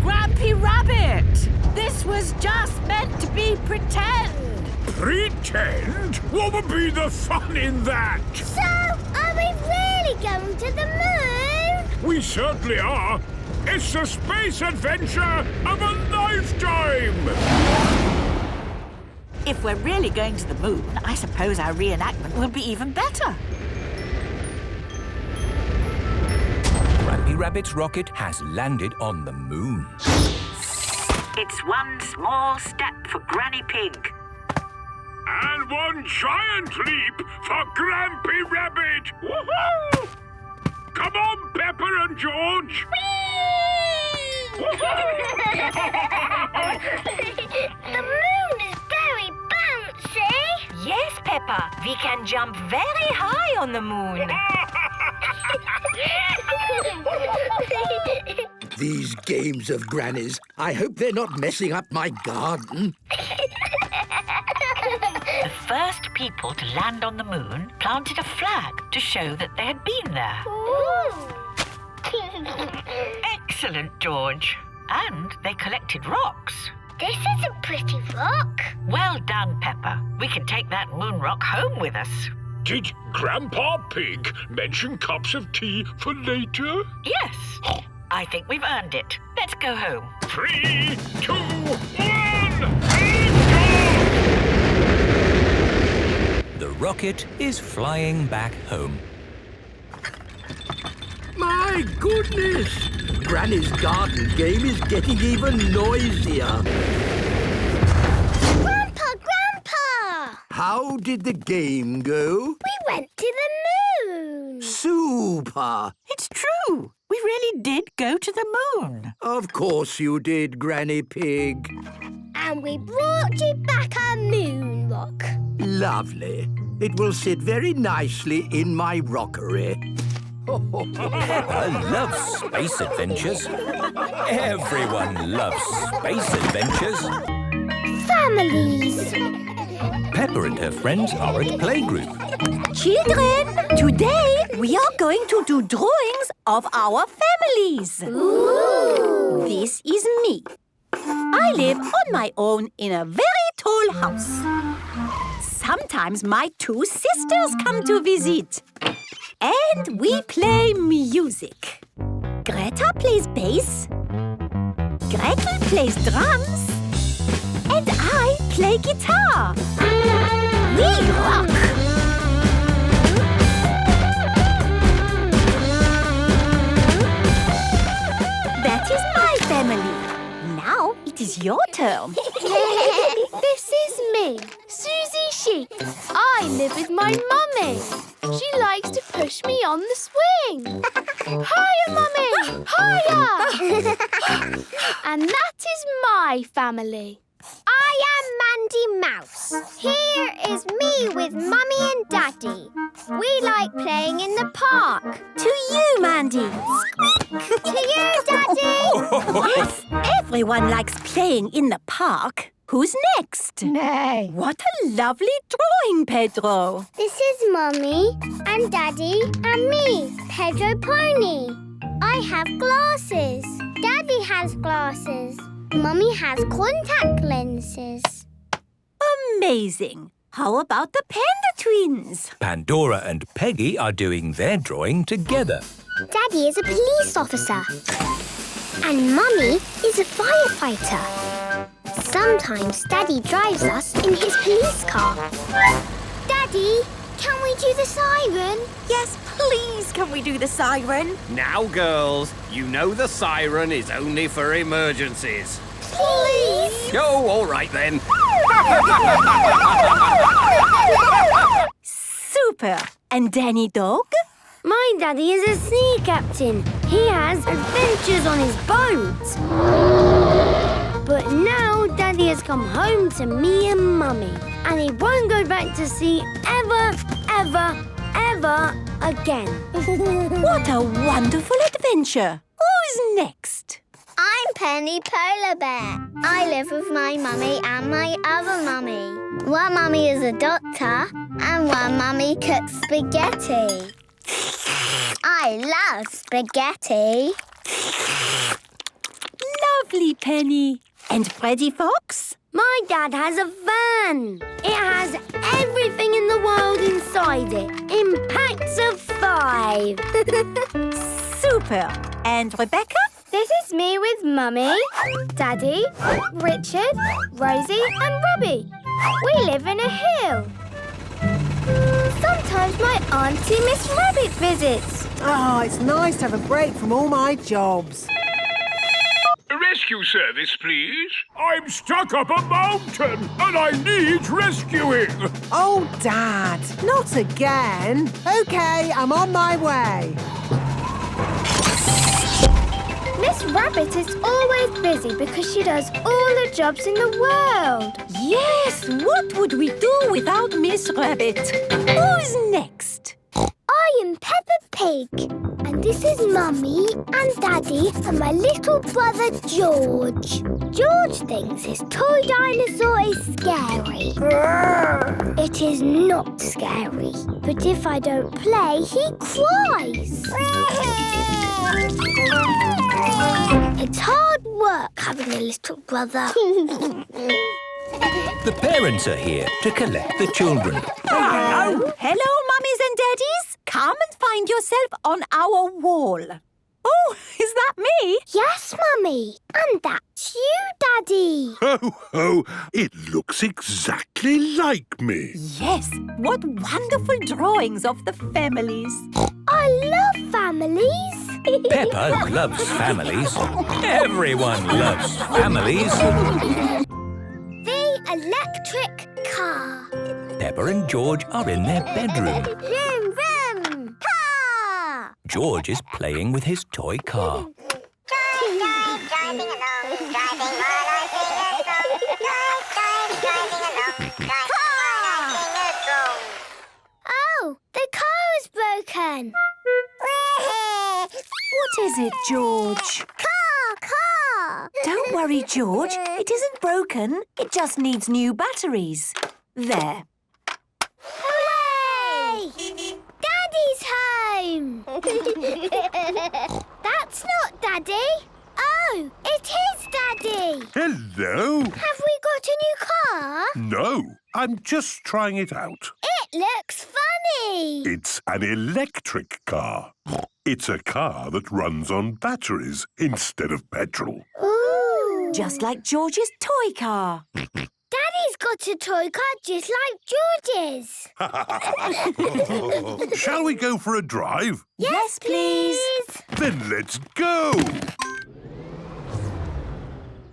Grampy Rabbit! This was just meant to be pretend. Pretend? What would be the fun in that? So, are we really going to the moon? We certainly are. It's the space adventure of a lifetime! If we're really going to the moon, I suppose our reenactment will be even better. Grampy Rabbit's rocket has landed on the moon. It's one small step for Granny Pig. And one giant leap for Grampy Rabbit! Woohoo! Come on, Peppa and George! The moon is very bouncy. Yes, Peppa. We can jump very high on the moon. These games of Granny's, I hope they're not messing up my garden. The first people to land on the moon planted a flag to show that they had been there. Excellent, George. And they collected rocks. This is a pretty rock. Well done, Peppa. We can take that moon rock home with us. Did Grandpa Pig mention cups of tea for later? Yes. I think we've earned it. Let's go home. 3, 2, 1, The rocket is flying back home. My goodness! Granny's garden game is getting even noisier. Grandpa! How did the game go? We went to the moon. Super! It's true. We really did go to the moon. Of course you did, Granny Pig. And we brought you back a moon rock. Lovely. It will sit very nicely in my rockery. Peppa loves space adventures. Everyone loves space adventures. Families. Peppa and her friends are at playgroup. Children, today we are going to do drawings of our families. Ooh. This is me. I live on my own in a very tall house. Sometimes my two sisters come to visit. And we play music. Greta plays bass. Gretel plays drums. And I play guitar. We rock! That is my family. Now it is your turn. This is me, Susie Sheep. I live with my mummy. She likes to push me on the swing. Hiya, mummy! Hiya! And that is my family. I am Mandy Mouse. Here is me with Mummy and Daddy. We like playing in the park. To you, Mandy. To you, Daddy. Yes, everyone likes playing in the park. Who's next? Nay. What a lovely drawing, Pedro. This is Mummy and Daddy and me, Pedro Pony. I have glasses. Daddy has glasses. Mummy has contact lenses. Amazing. How about the Panda Twins? Pandora and Peggy are doing their drawing together. Daddy is a police officer. And Mummy is a firefighter. Sometimes Daddy drives us in his police car. Daddy, can we do the siren? Yes, please, can we do the siren? Now, girls, you know the siren is only for emergencies. Please! Oh, all right then. Super. And Danny Dog? My daddy is a sea captain. He has adventures on his boat. But now Daddy has come home to me and Mummy. And he won't go back to sea ever, ever, ever again. What a wonderful adventure. Who's next? I'm Penny Polar Bear. I live with my mummy and my other mummy. One mummy is a doctor and one mummy cooks spaghetti. I love spaghetti. Lovely, Penny. And Freddy Fox? My dad has a van. It has everything in the world inside it, in packs of 5. Super. And Rebecca? This is me with Mummy, Daddy, Richard, Rosie and Robbie. We live in a hill. Sometimes my auntie Miss Rabbit visits. Oh, it's nice to have a break from all my jobs. Rescue service, please. I'm stuck up a mountain and I need rescuing. Oh, Dad, not again. OK, I'm on my way. Miss Rabbit is always busy because she does all the jobs in the world. Yes, what would we do without Miss Rabbit? Who's next? I am Peppa Pig. And this is Mummy and Daddy and my little brother George. George thinks his toy dinosaur is scary. It is not scary. But if I don't play, he cries. It's hard work having a little brother. The parents are here to collect the children. Hello, mummies and daddies. Come and find yourself on our wall. Oh, is that me? Yes, Mummy. And that's you, Daddy. Ho, ho! It looks exactly like me. Yes, what wonderful drawings of the families. I love families. Peppa loves families. Everyone loves families. The electric car. Peppa and George are in their bedroom. Vroom, vroom. Car. George is playing with his toy car. Driving along, driving while I sing a song. Driving along, while I sing a song. Oh, the car is broken. What is it, George? Car. Don't worry, George. It isn't broken. It just needs new batteries. There. Hooray! Daddy's home! That's not Daddy. Oh, it is Daddy. Hello? Have we got a new car? No, I'm just trying it out. It looks funny. It's an electric car. It's a car that runs on batteries instead of petrol. Ooh. Just like George's toy car. Daddy's got a toy car just like George's. Shall we go for a drive? Yes, please. Then let's go.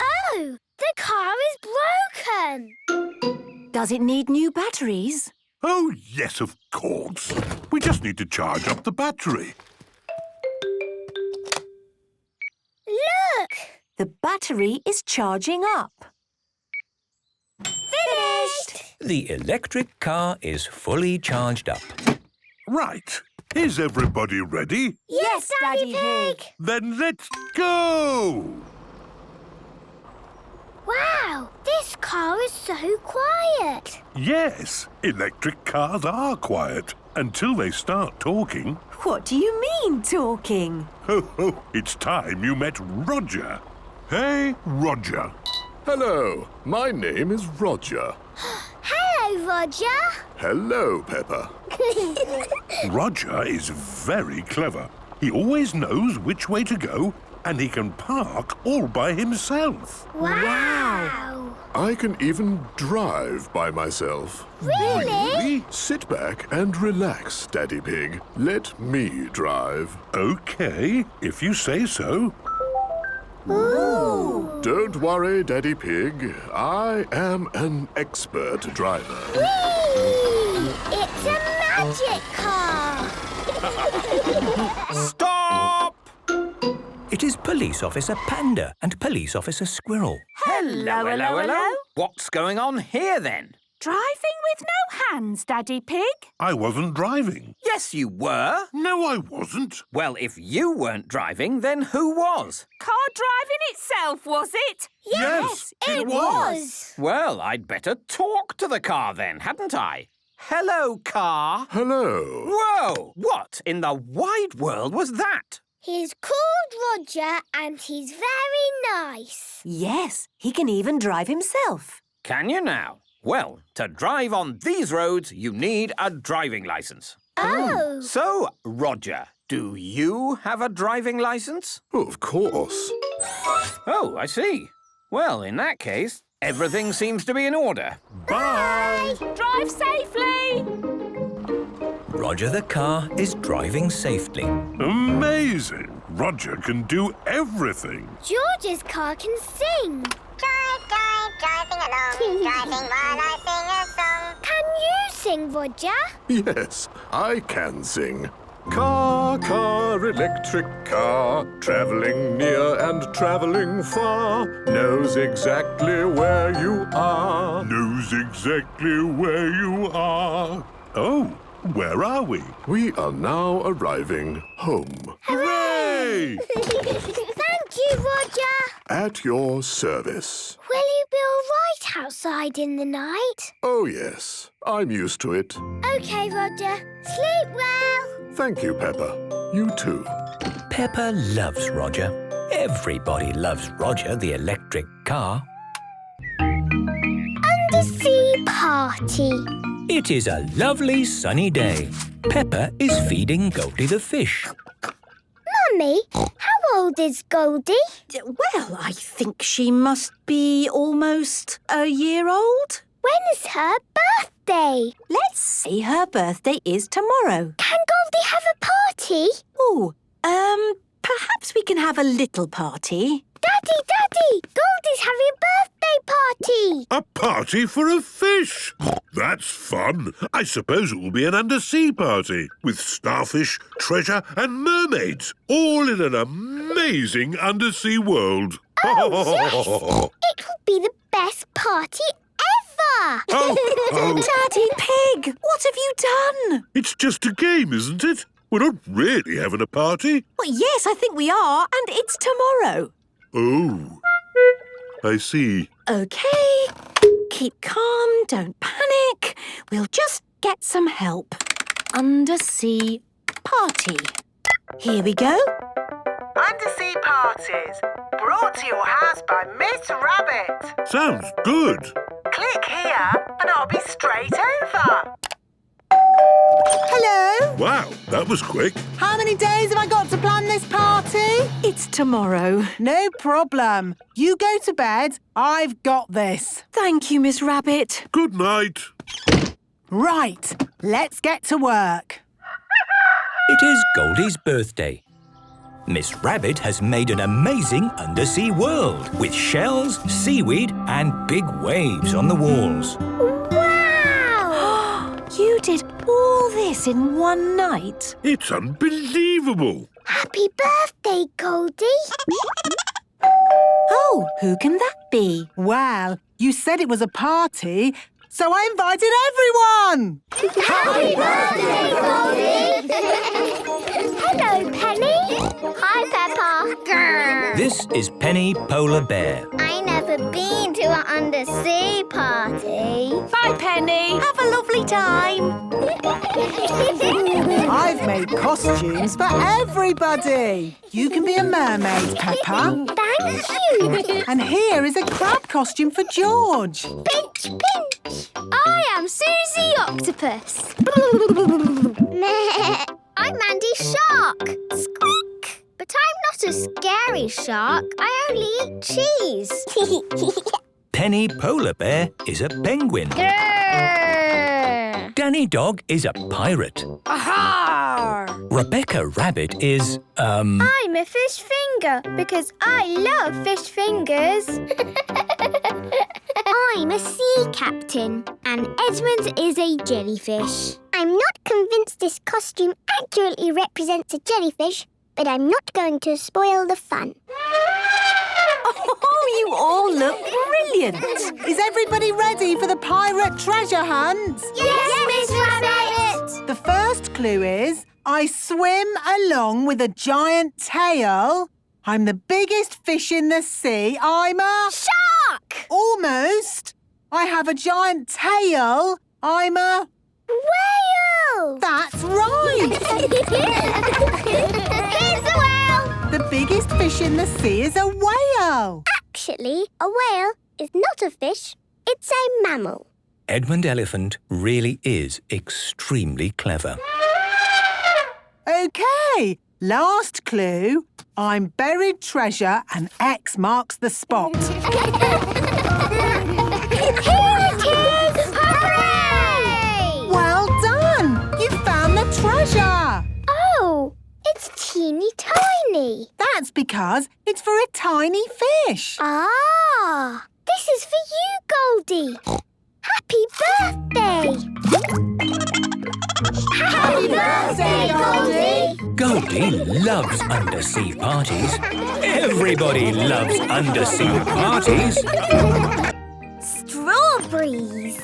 Oh, the car is broken. Does it need new batteries? Oh, yes, of course. We just need to charge up the battery. Look! The battery is charging up. Finished! The electric car is fully charged up. Right. Is everybody ready? Yes, Daddy Pig. Then let's go! Wow, this car is so quiet. Yes, electric cars are quiet until they start talking. What do you mean, talking? Ho, ho, it's time you met Roger. Hey, Roger. Hello, my name is Roger. Hello, Roger. Hello, Peppa. Roger is very clever. He always knows which way to go, and he can park all by himself. Wow. I can even drive by myself. Really? Sit back and relax, Daddy Pig. Let me drive. Okay, if you say so. Ooh. Don't worry, Daddy Pig. I am an expert driver. Whee! It's a magic car. Stop! It is Police Officer Panda and Police Officer Squirrel. Hello, hello, hello. What's going on here then? Driving with no hands, Daddy Pig. I wasn't driving. Yes, you were. No, I wasn't. Well, if you weren't driving, then who was? Car driving itself, was it? Yes, it was. Well, I'd better talk to the car then, hadn't I? Hello, car. Hello. Whoa! What in the wide world was that? He's called Roger and he's very nice. Yes, he can even drive himself. Can you now? Well, to drive on these roads, you need a driving licence. Oh. So, Roger, do you have a driving licence? Of course. Oh, I see. Well, in that case, everything seems to be in order. Bye. Drive safely. Roger the car is driving safely. Amazing. Roger can do everything. George's car can sing. Driving along, driving while I sing a song. Can you sing, Roger? Yes, I can sing. Car, car, electric car, travelling near and travelling far, knows exactly where you are. Knows exactly where you are. Oh, where are we? We are now arriving home. Hooray! Thank you, Roger. At your service. Will you be all right outside in the night? Oh, yes. I'm used to it. OK, Roger. Sleep well. Thank you, Peppa. You too. Peppa loves Roger. Everybody loves Roger the electric car. Undersea party. It is a lovely sunny day. Peppa is feeding Goldie the fish. Mummy, how old is Goldie? Well, I think she must be almost a year old. When is her birthday? Let's see, her birthday is tomorrow. Can Goldie have a party? Oh, perhaps we can have a little party. Daddy! Goldie's having a birthday party! A party for a fish. That's fun. I suppose it will be an undersea party with starfish, treasure and mermaids, all in an amazing undersea world. Oh, yes! It will be the best party ever! Daddy Pig, what have you done? It's just a game, isn't it? We're not really having a party. Well, yes, I think we are, and it's tomorrow. Oh, I see. OK. keep calm, don't panic. We'll just get some help. Undersea Party. Here we go. Undersea Parties, brought to your house by Miss Rabbit. Sounds good. Click here and I'll be straight over. Hello. Wow, that was quick. How many days have I got to plan this party? It's tomorrow. No problem. You go to bed. I've got this. Thank you, Miss Rabbit. Good night. Right, let's get to work. It is Goldie's birthday. Miss Rabbit has made an amazing undersea world with shells, seaweed and big waves on the walls. Wow! You did all this in one night? It's unbelievable. Happy birthday, Goldie. Oh, who can that be? Well, you said it was a party, so I invited everyone. Happy birthday, Goldie! Hello, Penny. Hi, Peppa. Grr. This is Penny Polar Bear. I never been to an undersea party. Bye, Penny. Have a lovely time. I've made costumes for everybody. You can be a mermaid, Peppa. Thank you. And here is a crab costume for George. Pinch, pinch. I am Susie Octopus. I'm Mandy Shark. Squeak. But I'm not a scary shark. I only eat cheese. Penny Polar Bear is a penguin. Grrr. Danny Dog is a pirate. Aha! Rebecca Rabbit is, I'm a fish finger because I love fish fingers. I'm a sea captain and Edmund is a jellyfish. I'm not convinced this costume accurately represents a jellyfish, but I'm not going to spoil the fun. Oh, you all look brilliant. Is everybody ready for the pirate treasure hunt? Yes, Miss Rabbit! The first clue is, I swim along with a giant tail. I'm the biggest fish in the sea. I'm a... Shark! Almost. I have a giant tail. I'm a... Whale! That's right. Here's the whale! The biggest fish in the sea is a whale. Actually, a whale is not a fish. It's a mammal. Edmund Elephant really is extremely clever. OK, last clue. I'm buried treasure and X marks the spot. Here it is! Hooray! Well done! You found the treasure! Oh, it's teeny tiny. That's because it's for a tiny fish. Ah, this is for you, Goldie. Happy birthday! Happy birthday, Goldie! Goldie loves undersea parties. Everybody loves undersea parties. Strawberries.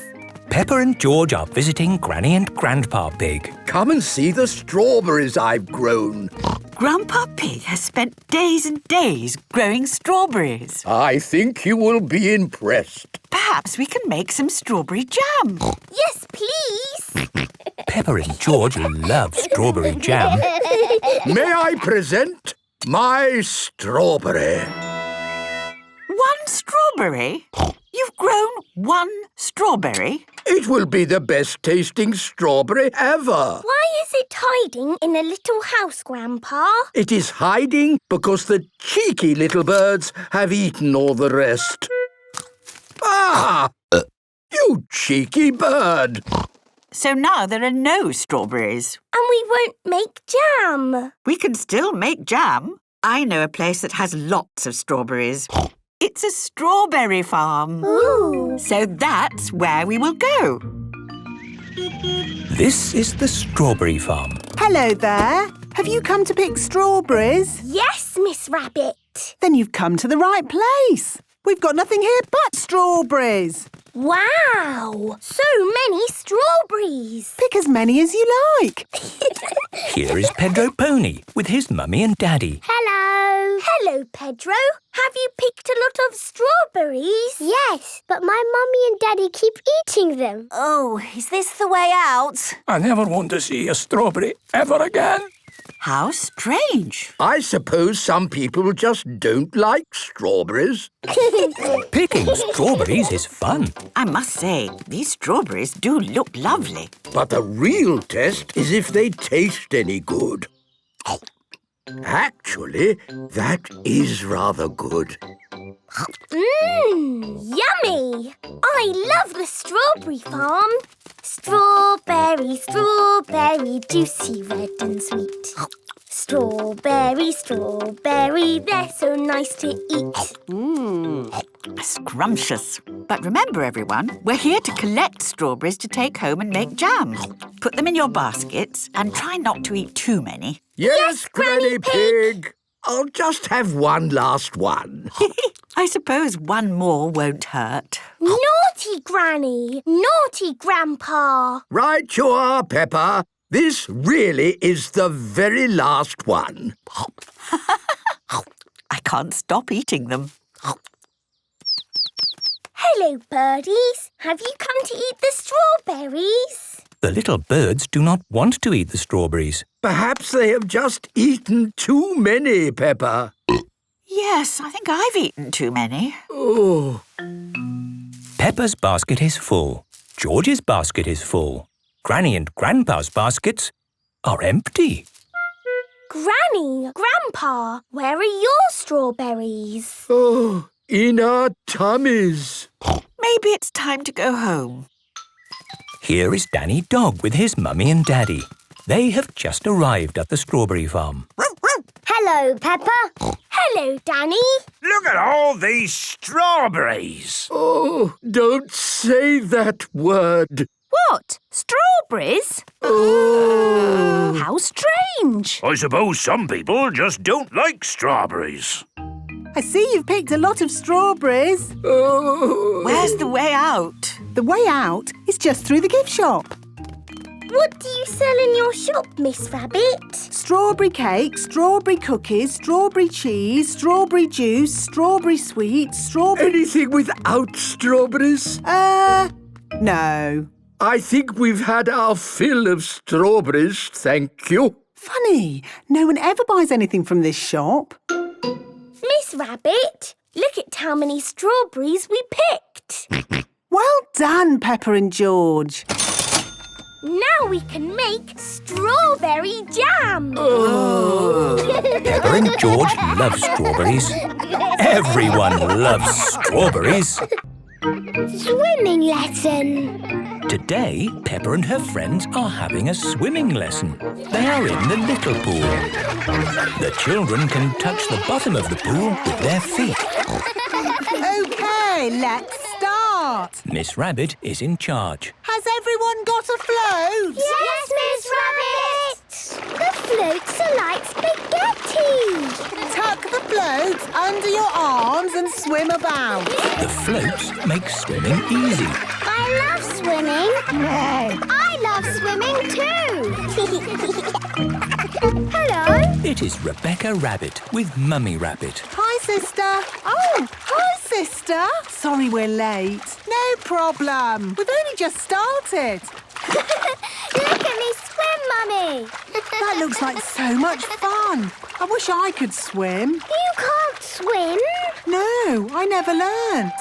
Peppa and George are visiting Granny and Grandpa Pig. Come and see the strawberries I've grown. Grandpa Pig has spent days and days growing strawberries. I think you will be impressed. Perhaps we can make some strawberry jam. Yes, please. Peppa and George love strawberry jam. May I present my strawberry? One strawberry? You've grown one strawberry? It will be the best tasting strawberry ever. Why is it hiding in a little house, Grandpa? It is hiding because the cheeky little birds have eaten all the rest. Ah! You cheeky bird! So now there are no strawberries. And we won't make jam. We can still make jam. I know a place that has lots of strawberries. It's a strawberry farm. Ooh. So that's where we will go. This is the strawberry farm. Hello there. Have you come to pick strawberries? Yes, Miss Rabbit. Then you've come to the right place. We've got nothing here but strawberries. Wow! So many strawberries. Pick as many as you like. Here is Pedro Pony with his mummy and daddy. Hello. Hello, Pedro. Have you picked a lot of strawberries? Yes, but my mummy and daddy keep eating them. Oh, is this the way out? I never want to see a strawberry ever again. How strange. I suppose some people just don't like strawberries. Picking strawberries is fun. I must say, these strawberries do look lovely. But the real test is if they taste any good. Actually, that is rather good. Yummy! I love the strawberry farm. Strawberry, strawberry, juicy, red and sweet. Strawberry, strawberry, they're so nice to eat. Scrumptious. But remember, everyone, we're here to collect strawberries to take home and make jam. Put them in your baskets and try not to eat too many. Yes, Granny Pig. I'll just have one last one. I suppose one more won't hurt. Naughty Granny! Naughty Grandpa! Right you are, Peppa. This really is the very last one. I can't stop eating them. Hello, birdies. Have you come to eat the strawberries? The little birds do not want to eat the strawberries. Perhaps they have just eaten too many, Peppa. Yes, I think I've eaten too many. Oh. Peppa's basket is full. George's basket is full. Granny and Grandpa's baskets are empty. Granny, Grandpa, where are your strawberries? Oh, in our tummies. Maybe it's time to go home. Here is Danny Dog with his mummy and daddy. They have just arrived at the strawberry farm. Hello, Peppa. Hello, Danny. Look at all these strawberries. Oh, don't say that word. What? Strawberries? Oh. How strange. I suppose some people just don't like strawberries. I see you've picked a lot of strawberries. Oh. Where's the way out? The way out is just through the gift shop. What do you sell in your shop, Miss Rabbit? Strawberry cake, strawberry cookies, strawberry cheese, strawberry juice, strawberry sweets, strawberry... Anything without strawberries? No. I think we've had our fill of strawberries, thank you. Funny, no one ever buys anything from this shop. Miss Rabbit, look at how many strawberries we picked. Well done, Peppa and George. Now we can make strawberry jam. Peppa and George love strawberries. Everyone loves strawberries. Swimming lesson. Today, Peppa and her friends are having a swimming lesson. They are in the little pool. The children can touch the bottom of the pool with their feet. OK, let's start. Miss Rabbit is in charge. Has everyone got a float? Yes, Miss Rabbit. The floats are like spaghetti. Tuck the floats under your arms and swim about. The floats make swimming easy. I love swimming. I love swimming too. Hello. It is Rebecca Rabbit with Mummy Rabbit. Hi, sister. Oh, hi, sister. Sorry we're late. No problem. We've only just started. Look at me swim, Mummy. That looks like so much fun. I wish I could swim. You can't swim. No, I never learnt.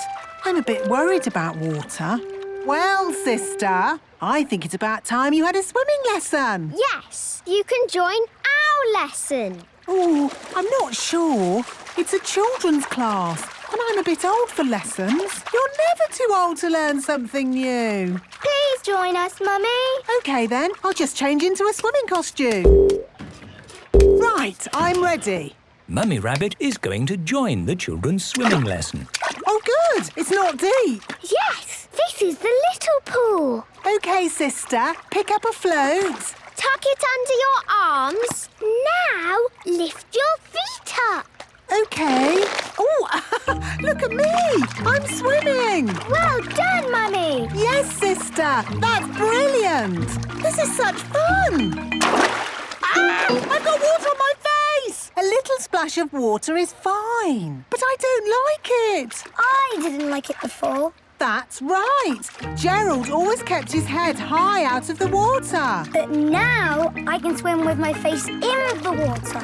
I'm a bit worried about water. Well, sister, I think it's about time you had a swimming lesson. Yes, you can join our lesson. Oh, I'm not sure. It's a children's class, and I'm a bit old for lessons. You're never too old to learn something new. Please join us, Mummy. OK, then. I'll just change into a swimming costume. Right, I'm ready. Mummy Rabbit is going to join the children's swimming lesson. Oh, good. It's not deep. Yes, this is the little pool. OK, sister. Pick up a float. Tuck it under your arms. Now, lift your feet up. OK. Oh, look at me. I'm swimming. Well done, Mummy. Yes, sister. That's brilliant. This is such fun. Ah, I've got water on my face. A little splash splash of water is fine, but I don't like it. I didn't like it before. That's right. Gerald always kept his head high out of the water. But now I can swim with my face in the water.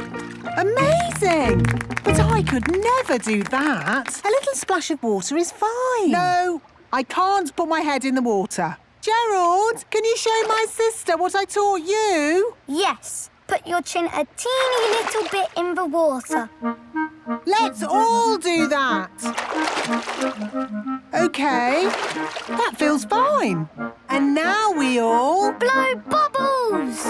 Amazing! But I could never do that. A little splash of water is fine. No, I can't put my head in the water. Gerald, can you show my sister what I taught you? Yes, put your chin a teeny little bit in the water. Let's all do that. OK, that feels fine. And now we all... blow bubbles!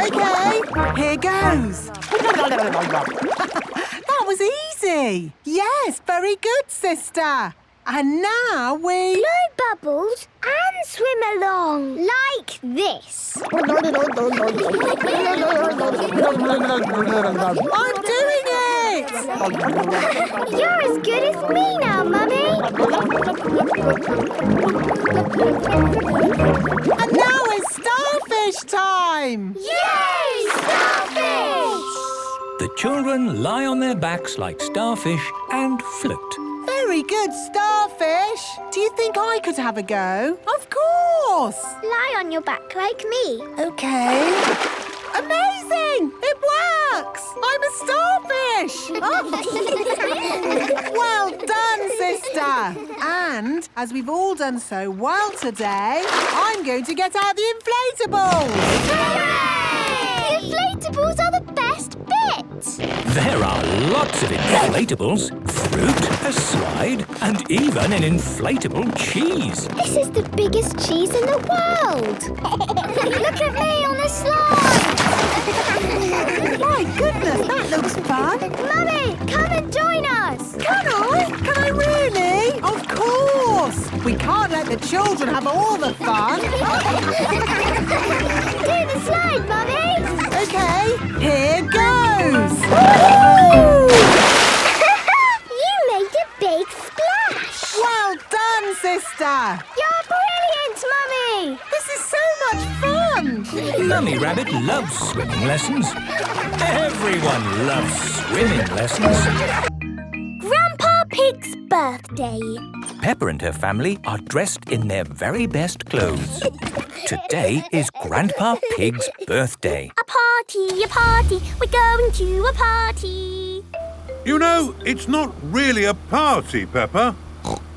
OK, here goes. That was easy. Yes, very good, sister. And now we... blow bubbles and swim along. Like this. I'm doing it! You're as good as me now, Mummy. And now it's starfish time! Yay, starfish! The children lie on their backs like starfish and float. Very good, starfish. Do you think I could have a go? Of course. Lie on your back like me. OK. Amazing! It works! I'm a starfish! Well done, sister. And, as we've all done so well today, I'm going to get out the inflatables. Hooray! The inflatables are the best bit. There are lots of inflatables, fruit, a slide, and even an inflatable cheese. This is the biggest cheese in the world. Look at me on the slide. My goodness, that looks fun. Mummy, come and join us. Can I? Can I really? Of course. We can't let the children have all the fun. Do the slide, Mummy. OK, here goes. You made a big splash. Well done, sister. You're brilliant, Mummy. This is so much fun. Mummy Rabbit loves swimming lessons. Everyone loves swimming lessons. Grandpa Pig's birthday. Peppa and her family are dressed in their very best clothes. Today is Grandpa Pig's birthday. A party, we're going to a party. You know, it's not really a party, Peppa.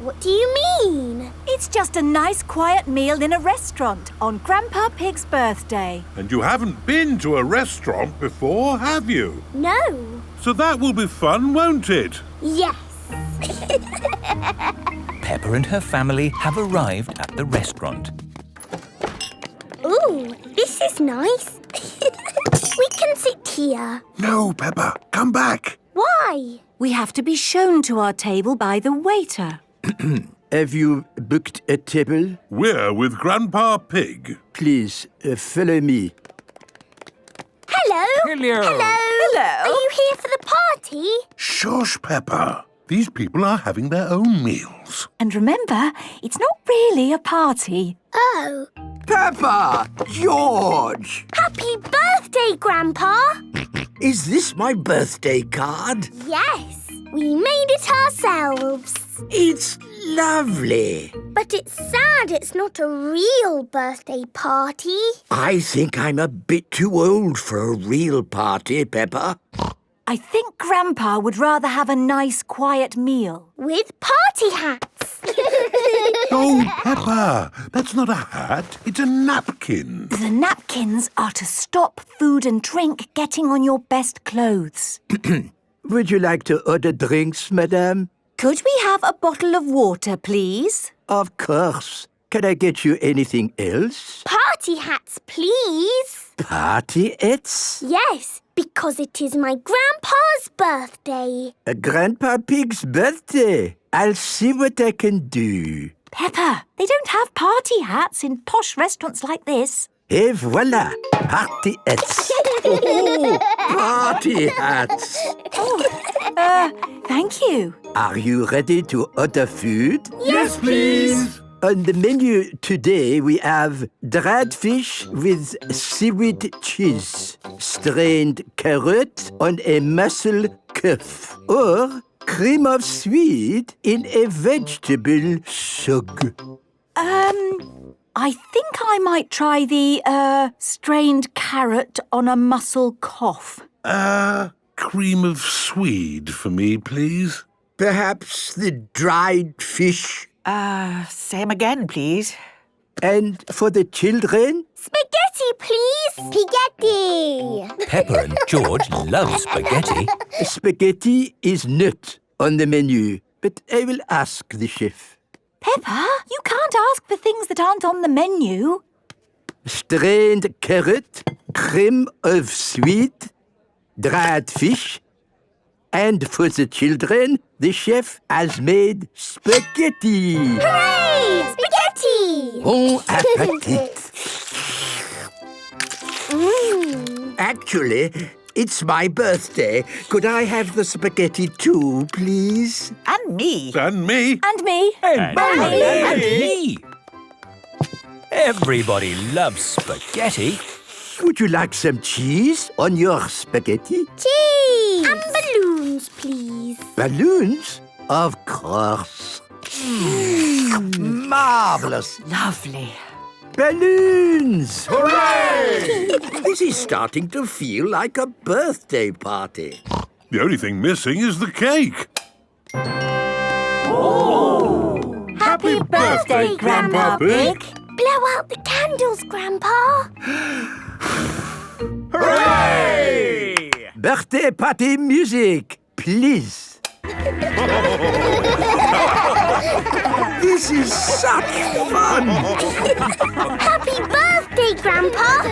What do you mean? It's just a nice quiet meal in a restaurant on Grandpa Pig's birthday. And you haven't been to a restaurant before, have you? No. So that will be fun, won't it? Yes. Peppa and her family have arrived at the restaurant. Ooh, this is nice. We can sit here. No, Peppa, come back. Why? We have to be shown to our table by the waiter. Have you booked a table? We're with Grandpa Pig. Please, follow me. Hello. Hello. Hello. Are you here for the party? Shush, Peppa. These people are having their own meals. And remember, it's not really a party. Oh. Peppa! George! Happy birthday, Grandpa. Is this my birthday card? Yes, we made it ourselves. It's lovely. But it's sad it's not a real birthday party. I think I'm a bit too old for a real party, Peppa. I think Grandpa would rather have a nice, quiet meal. With party hats. Oh, Peppa, that's not a hat, it's a napkin. The napkins are to stop food and drink getting on your best clothes. Would you like to order drinks, madame? Could we have a bottle of water, please? Of course. Can I get you anything else? Party hats, please. Party hats? Yes, because it is my grandpa's birthday. Grandpa Pig's birthday. I'll see what I can do. Peppa, they don't have party hats in posh restaurants like this. Et voilà, party hats. Oh, party hats. Thank you. Are you ready to order food? Yes, please. On the menu today, we have dried fish with seaweed cheese, strained carrot on a mussel cuff, or cream of sweet in a vegetable sug. I think I might try the, strained carrot on a mussel cough. Cream of swede for me, please. Perhaps the dried fish. Same again, please. And for the children? Spaghetti, please. Spaghetti. Peppa and George love spaghetti. Spaghetti is not on the menu, but I will ask the chef. Peppa, you can't ask for things that aren't on the menu. Strained carrot, cream of sweet, dried fish, and for the children, the chef has made spaghetti. Hooray! Spaghetti! Bon appetit. Actually, it's my birthday. Could I have the spaghetti too, please? And me. And me. And me. And me. Everybody loves spaghetti. Would you like some cheese on your spaghetti? Cheese! And balloons, please. Balloons? Of course. Marvellous. Lovely. Balloons! Hooray! This is starting to feel like a birthday party. The only thing missing is the cake. Oh! Happy birthday, Grandpa Pig. Blow out the candles, Grandpa. Hooray! Birthday party music, please. This is such fun. Happy birthday, Grandpa.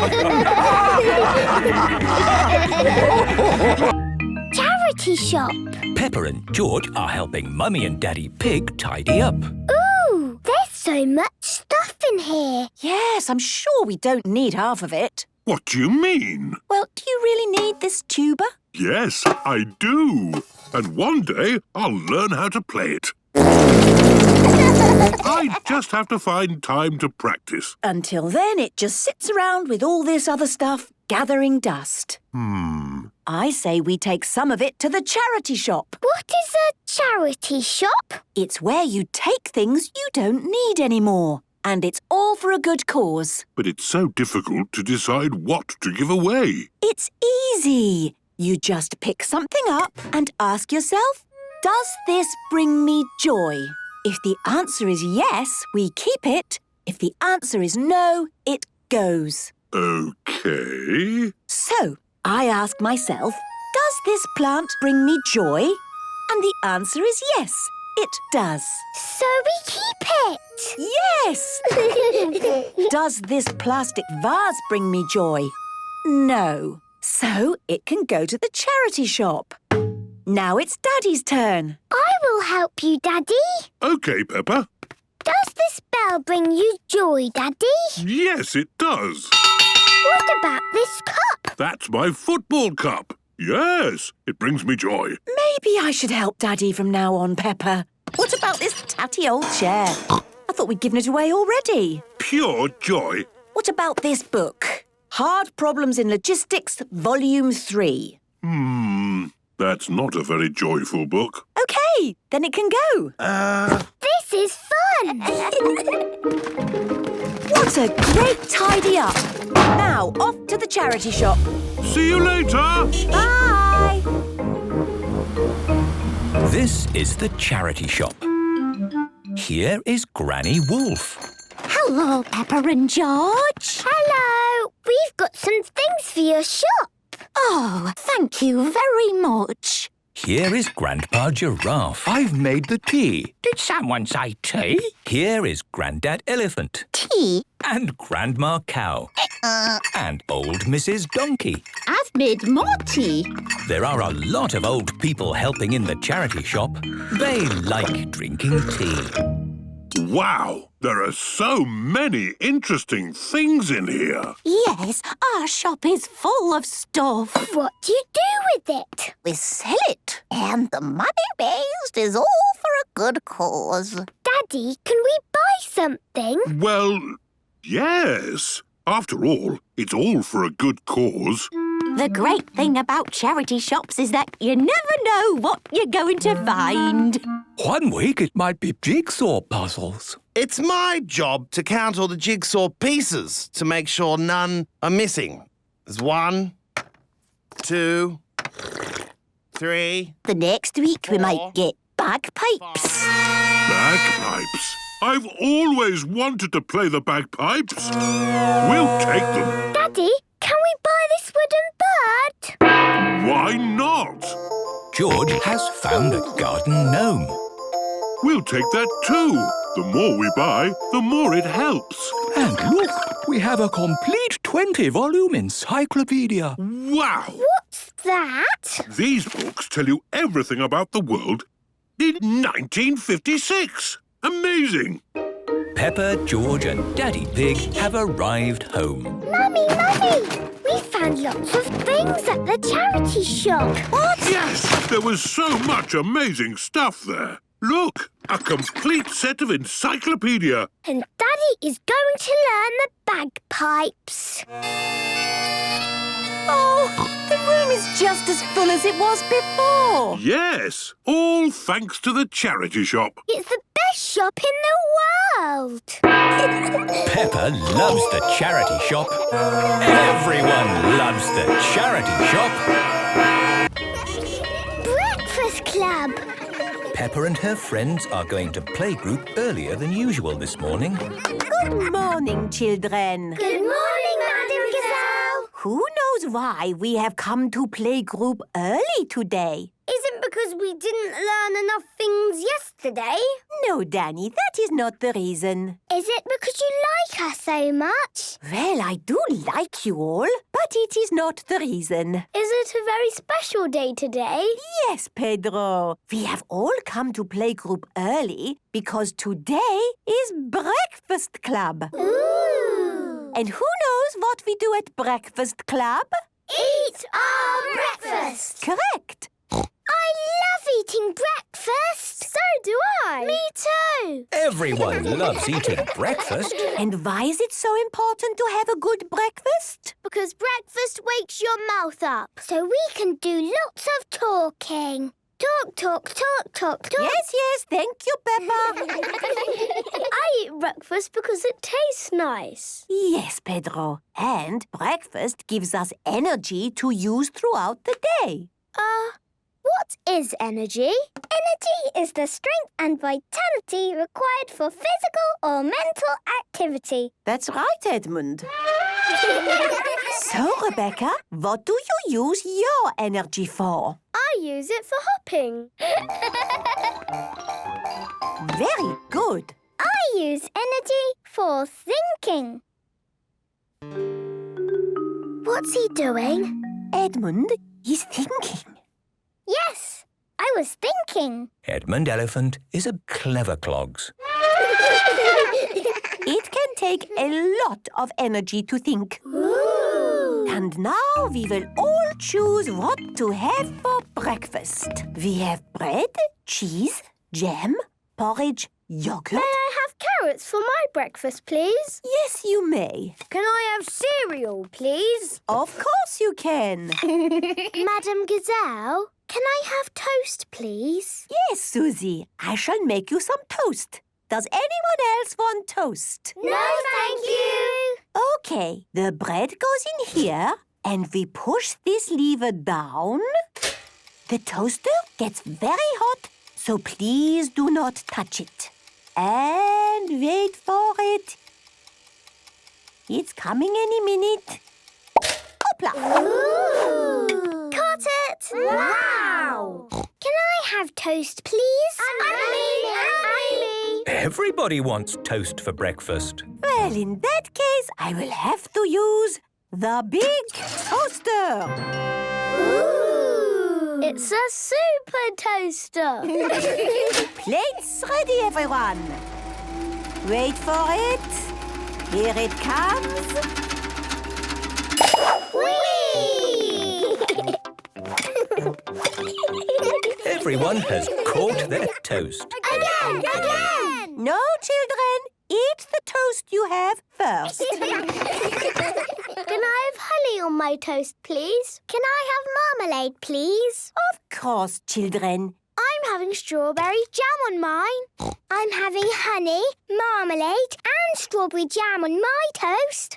Charity shop. Peppa and George are helping Mummy and Daddy Pig tidy up. Ooh, there's so much stuff in here. Yes, I'm sure we don't need half of it. What do you mean? Well, do you really need this tuba? Yes, I do. And one day I'll learn how to play it. I just have to find time to practice. Until then, it just sits around with all this other stuff, gathering dust. I say we take some of it to the charity shop. What is a charity shop? It's where you take things you don't need anymore. And it's all for a good cause. But it's so difficult to decide what to give away. It's easy. You just pick something up and ask yourself, does this bring me joy? If the answer is yes, we keep it. If the answer is no, it goes. OK. So, I ask myself, does this plant bring me joy? And the answer is yes, it does. So we keep it. Yes! Does this plastic vase bring me joy? No. So it can go to the charity shop. Now it's Daddy's turn. I will help you, Daddy. OK, Peppa. Does this bell bring you joy, Daddy? Yes, it does. What about this cup? That's my football cup. Yes, it brings me joy. Maybe I should help Daddy from now on, Peppa. What about this tatty old chair? I thought we'd given it away already. Pure joy. What about this book? Hard Problems in Logistics, Volume 3. That's not a very joyful book. OK, then it can go. This is fun. What a great tidy up. Now, off to the charity shop. See you later. Bye. This is the charity shop. Here is Granny Wolf. Hello, Peppa and George. Hello. We've got some things for your shop. Oh, thank you very much. Here is Grandpa Giraffe. I've made the tea. Did someone say tea? Here is Grandad Elephant. Tea? And Grandma Cow. And old Mrs. Donkey. I've made more tea. There are a lot of old people helping in the charity shop. They like drinking tea. Wow, there are so many interesting things in here. Yes, our shop is full of stuff. What do you do with it? We sell it. And the money raised is all for a good cause. Daddy Daddy, can we buy something? Well, yes. After all, it's all for a good cause. The great thing about charity shops is that you never know what you're going to find. One week it might be jigsaw puzzles. It's my job to count all the jigsaw pieces to make sure none are missing. There's 1, 2, 3. The next week we might get bagpipes. Bagpipes? I've always wanted to play the bagpipes. We'll take them. Daddy, can we buy this wooden bird? Why not? George has found a garden gnome. We'll take that too. The more we buy, the more it helps. And look, we have a complete 20-volume encyclopedia. Wow! What's that? These books tell you everything about the world in 1956. Amazing! Peppa, George and Daddy Pig have arrived home. Mummy! We found lots of things at the charity shop. What? Yes! There was so much amazing stuff there. Look, a complete set of encyclopedia. And Daddy is going to learn the bagpipes. Oh, the room is just as full as it was before. Yes, all thanks to the charity shop. It's the best shop in the world. Peppa loves the charity shop. Everyone loves the charity shop. Breakfast Club. Peppa and her friends are going to playgroup earlier than usual this morning. Good morning, children. Good morning, Madam Gazelle. Who knows why we have come to playgroup early today? Is it because we didn't learn enough things yesterday? No, Danny, that is not the reason. Is it because you like us so much? Well, I do like you all, but it is not the reason. Is it a very special day today? Yes, Pedro. We have all come to playgroup early because today is Breakfast Club. Ooh! And who knows what we do at Breakfast Club? Eat our breakfast! Correct. I love eating breakfast. So do I. Me too. Everyone loves eating breakfast. And why is it so important to have a good breakfast? Because breakfast wakes your mouth up. So we can do lots of talking. Talk. Yes, thank you, Peppa. I eat breakfast because it tastes nice. Yes, Pedro. And breakfast gives us energy to use throughout the day. What is energy? Energy is the strength and vitality required for physical or mental activity. That's right, Edmund. So, Rebecca, what do you use your energy for? I use it for hopping. Very good. I use energy for thinking. What's he doing? Edmund, he's thinking. Yes, I was thinking. Edmund Elephant is a clever clogs. It can take a lot of energy to think. Ooh. And now we will all choose what to have for breakfast. We have bread, cheese, jam, porridge, yogurt. May I have carrots for my breakfast, please? Yes, you may. Can I have cereal, please? Of course you can. Madam Gazelle, can I have toast, please? Yes, Susie. I shall make you some toast. Does anyone else want toast? No, thank you. Okay, the bread goes in here and we push this lever down. The toaster gets very hot, so please do not touch it. And wait for it. It's coming any minute. Hoopla! Ooh. Caught it! Wow! Can I have toast, please? And me. Everybody wants toast for breakfast. Well, in that case, I will have to use the big toaster. Ooh! It's a super toaster. Plates ready, everyone. Wait for it. Here it comes. Whee! Everyone has caught their toast. Again! No, children. Eat the toast you have first. Can I have honey on my toast, please? Can I have marmalade, please? Of course, children. I'm having strawberry jam on mine. I'm having honey, marmalade and strawberry jam on my toast.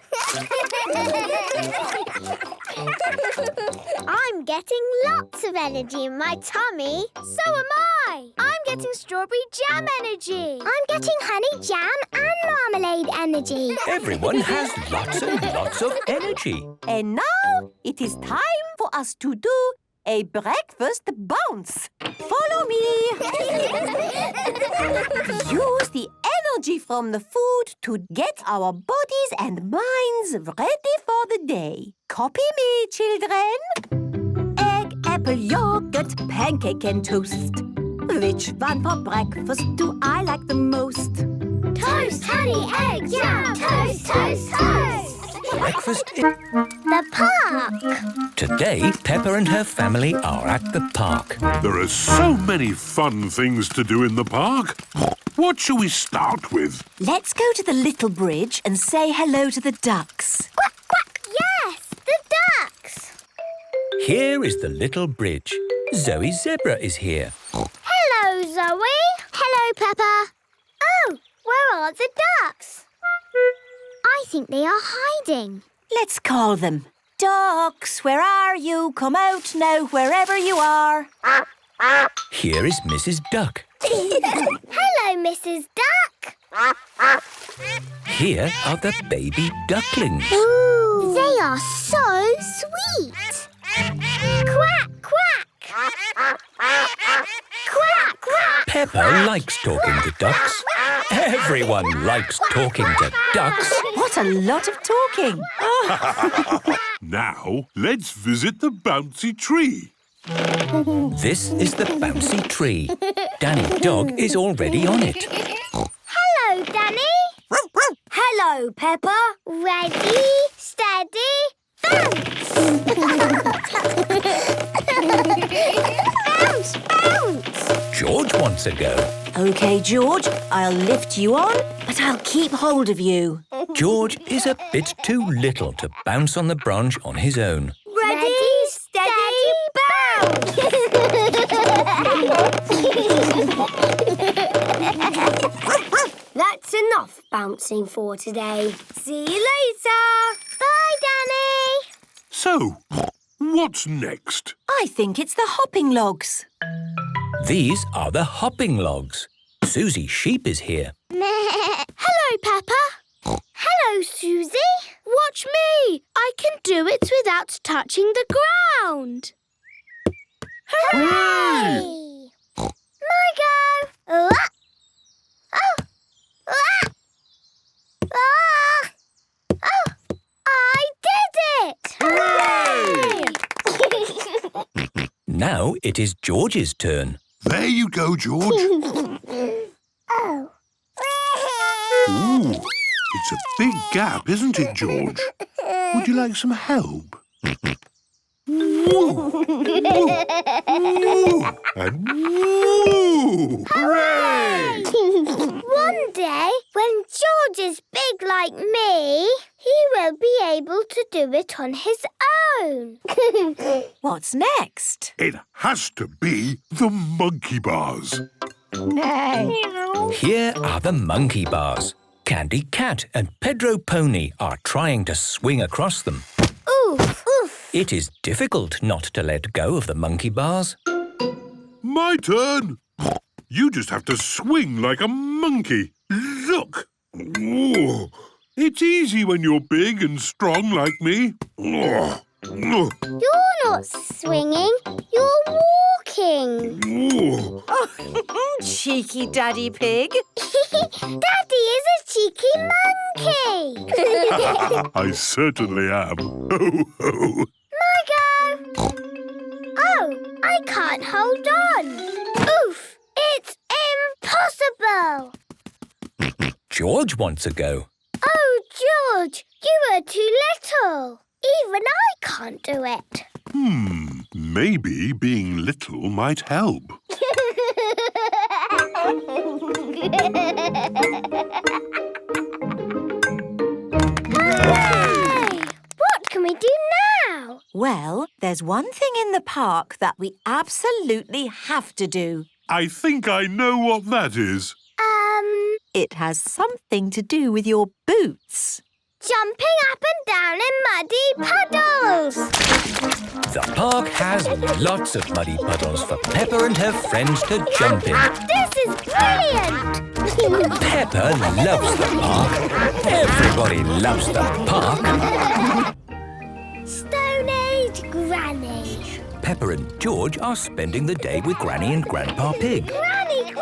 I'm getting lots of energy in my tummy. So am I. I'm getting strawberry jam energy. I'm getting honey jam and marmalade energy. Everyone has lots and lots of energy. And now it is time for us to do a breakfast bounce. Follow me. Use the energy from the food to get our bodies and minds ready for the day. Copy me, children. Egg, apple, yogurt, pancake and toast. Which one for breakfast do I like the most? Toast, honey, egg, jam. Toast, toast, toast. Breakfast The park. Today, Peppa and her family are at the park. There are so many fun things to do in the park. What shall we start with? Let's go to the little bridge and say hello to the ducks. Quack, quack. Yes, the ducks. Here is the little bridge. Zoe Zebra is here. Hello, Zoe. Hello, Peppa. Oh, where are the ducks? I think they are hiding. Let's call them. Ducks, where are you? Come out now, wherever you are. Here is Mrs. Duck. Hello, Mrs. Duck. Here are the baby ducklings. Ooh, they are so sweet. Quack, quack. Quack, quack. Peppa likes talking to ducks. Everyone likes talking to ducks. What a lot of talking. Now, let's visit the bouncy tree. This is the bouncy tree. Danny Dog is already on it. Hello, Danny. Hello, Peppa. Ready, steady, bounce. Bounce, bounce. George wants a go. OK, George, I'll lift you on, but I'll keep hold of you. George is a bit too little to bounce on the branch on his own. Ready, steady, bounce. That's enough bouncing for today. See you later. Bye, Danny. So, what's next? I think it's the hopping logs. These are the hopping logs. Susie Sheep is here. Hello, Peppa. Hello, Susie. Watch me. I can do it without touching the ground. Hooray! My go. Oh. Oh, I did it! Hooray! Now it is George's turn. There you go, George. Oh. Ooh, it's a big gap, isn't it, George? Would you like some help? Woo! And woo! Hooray! One day, when George is big like me, he will be able to do it on his own. What's next? It has to be the monkey bars. Here are the monkey bars. Candy Cat and Pedro Pony are trying to swing across them. Oof, oof. It is difficult not to let go of the monkey bars. My turn. You just have to swing like a monkey. Look. Ooh. It's easy when you're big and strong like me. You're not swinging, you're walking. Ooh. Cheeky Daddy Pig. Daddy is a cheeky monkey. I certainly am. Ho, ho. My go. Oh, I can't hold on. Oof, it's impossible. George wants a go. Oh, George, you are too little. Even I can't do it. Maybe being little might help. Hooray! What can we do now? Well, there's one thing in the park that we absolutely have to do. I think I know what that is. It has something to do with your boots. Jumping up and down in muddy puddles. The park has lots of muddy puddles for Peppa and her friends to jump in. This is brilliant! Peppa loves the park. Everybody loves the park. Stone Age Granny. Peppa and George are spending the day with Granny and Grandpa Pig. Granny!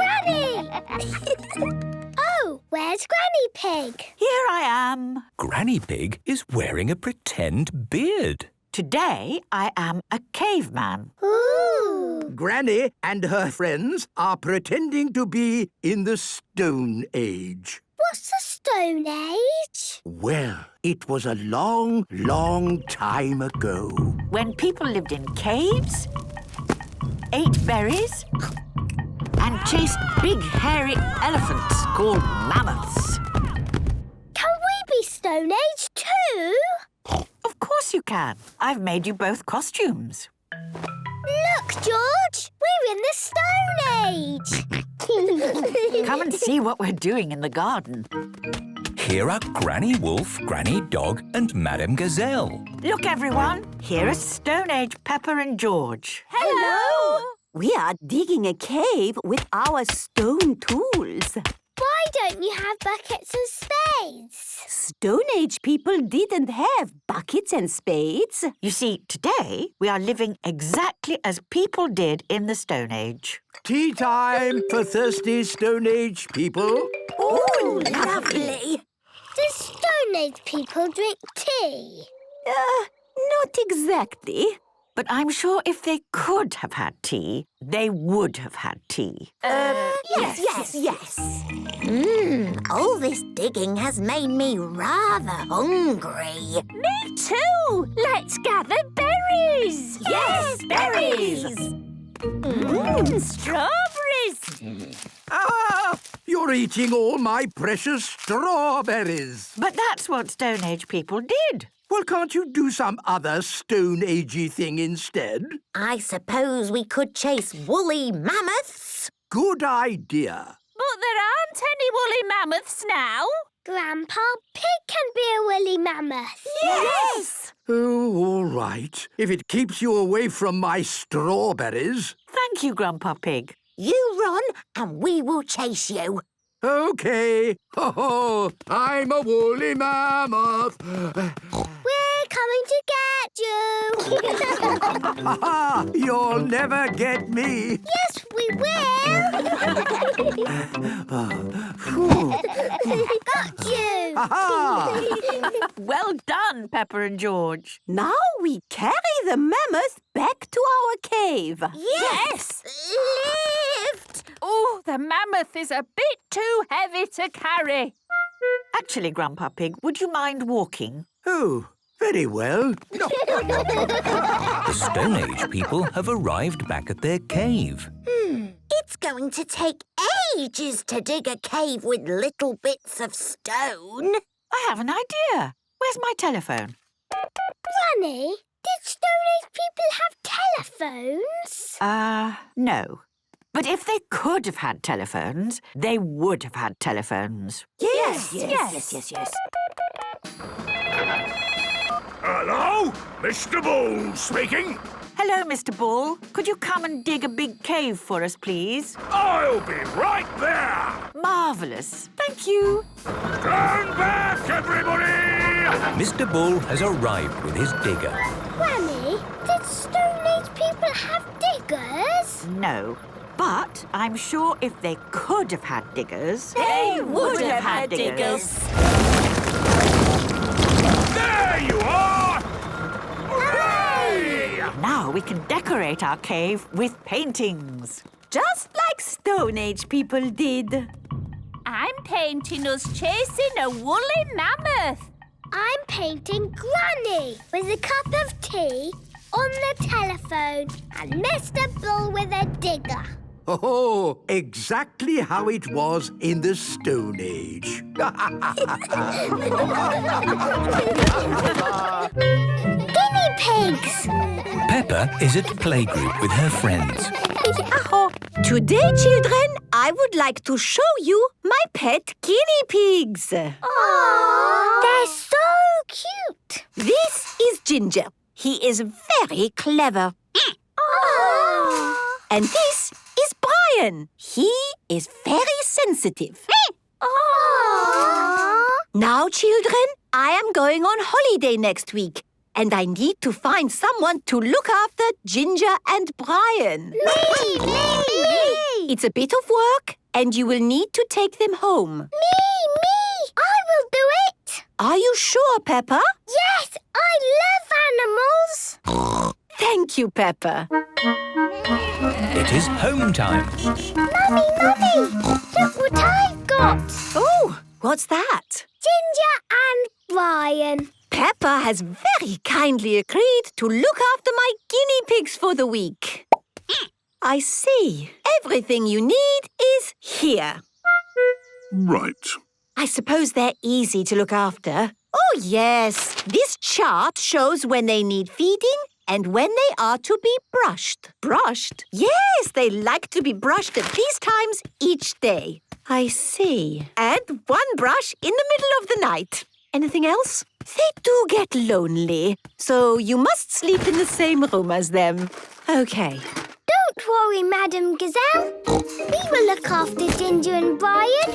Oh, where's Granny Pig? Here I am. Granny Pig is wearing a pretend beard. Today I am a caveman. Ooh! Granny and her friends are pretending to be in the Stone Age. What's the Stone Age? Well, it was a long, long time ago. When people lived in caves, ate berries, and chased big hairy elephants called mammoths. Can we be Stone Age too? Of course you can. I've made you both costumes. Look, George! We're in the Stone Age! Come and see what we're doing in the garden. Here are Granny Wolf, Granny Dog and Madame Gazelle. Look, everyone. Here are Stone Age Peppa and George. Hello! We are digging a cave with our stone tools. Why don't you have buckets and spades? Stone Age people didn't have buckets and spades. You see, today we are living exactly as people did in the Stone Age. Tea time for thirsty Stone Age people. Oh, lovely. Do Stone Age people drink tea? Not exactly. But I'm sure if they could have had tea, they would have had tea. Yes. All this digging has made me rather hungry. Me too! Let's gather berries! Yes, berries! Strawberries! Ah! You're eating all my precious strawberries. But that's what Stone Age people did. Well, can't you do some other Stone Agey thing instead? I suppose we could chase woolly mammoths. Good idea. But there aren't any woolly mammoths now. Grandpa Pig can be a woolly mammoth. Yes! Oh, all right. If it keeps you away from my strawberries. Thank you, Grandpa Pig. You run and we will chase you. OK. Ho-ho! I'm a woolly mammoth. We're coming to get you. Ha-ha! You'll never get me. Yes, we will. Got you. Ha-ha! Well done, Peppa and George. Now we carry the mammoth back to our cave. Yes. Lift. Oh, the mammoth is a bit too heavy to carry. Actually, Grandpa Pig, would you mind walking? Oh, very well. The Stone Age people have arrived back at their cave. It's going to take ages to dig a cave with little bits of stone. I have an idea. Where's my telephone? Granny, did Stone Age people have telephones? No. But if they could have had telephones, they would have had telephones. Yes. Hello? Mr. Bull speaking. Hello, Mr. Bull. Could you come and dig a big cave for us, please? I'll be right there. Marvellous. Thank you. Stand back, everybody! Mr. Bull has arrived with his digger. Granny, did Stone Age people have diggers? No. But I'm sure if they could have had diggers, They would have had diggers. There you are! Hooray! now we can decorate our cave with paintings. Just like Stone Age people did. I'm painting us chasing a woolly mammoth. I'm painting Granny with a cup of tea on the telephone and Mr. Bull with a digger. Oh, exactly how it was in the Stone Age. Guinea pigs! Peppa is at playgroup with her friends. Today, children, I would like to show you my pet guinea pigs. Aww! They're so cute! This is Ginger. He is very clever. Aww! And this is Brian. He is very sensitive. Aww! Now, children, I am going on holiday next week. And I need to find someone to look after Ginger and Brian. Me! It's a bit of work, and you will need to take them home. Me! I will do it! Are you sure, Peppa? Yes, I love animals! Thank you, Peppa. It is home time. Mummy! Look what I've got! Oh, what's that? Ginger and Brian. Peppa has very kindly agreed to look after my guinea pigs for the week. I see. Everything you need is here. Right. I suppose they're easy to look after. Oh, yes. This chart shows when they need feeding and when they are to be brushed. Brushed? Yes, they like to be brushed at these times each day. I see. And one brush in the middle of the night. Anything else? They do get lonely, so you must sleep in the same room as them. Okay. Don't worry, Madam Gazelle. We will look after Ginger and Brian.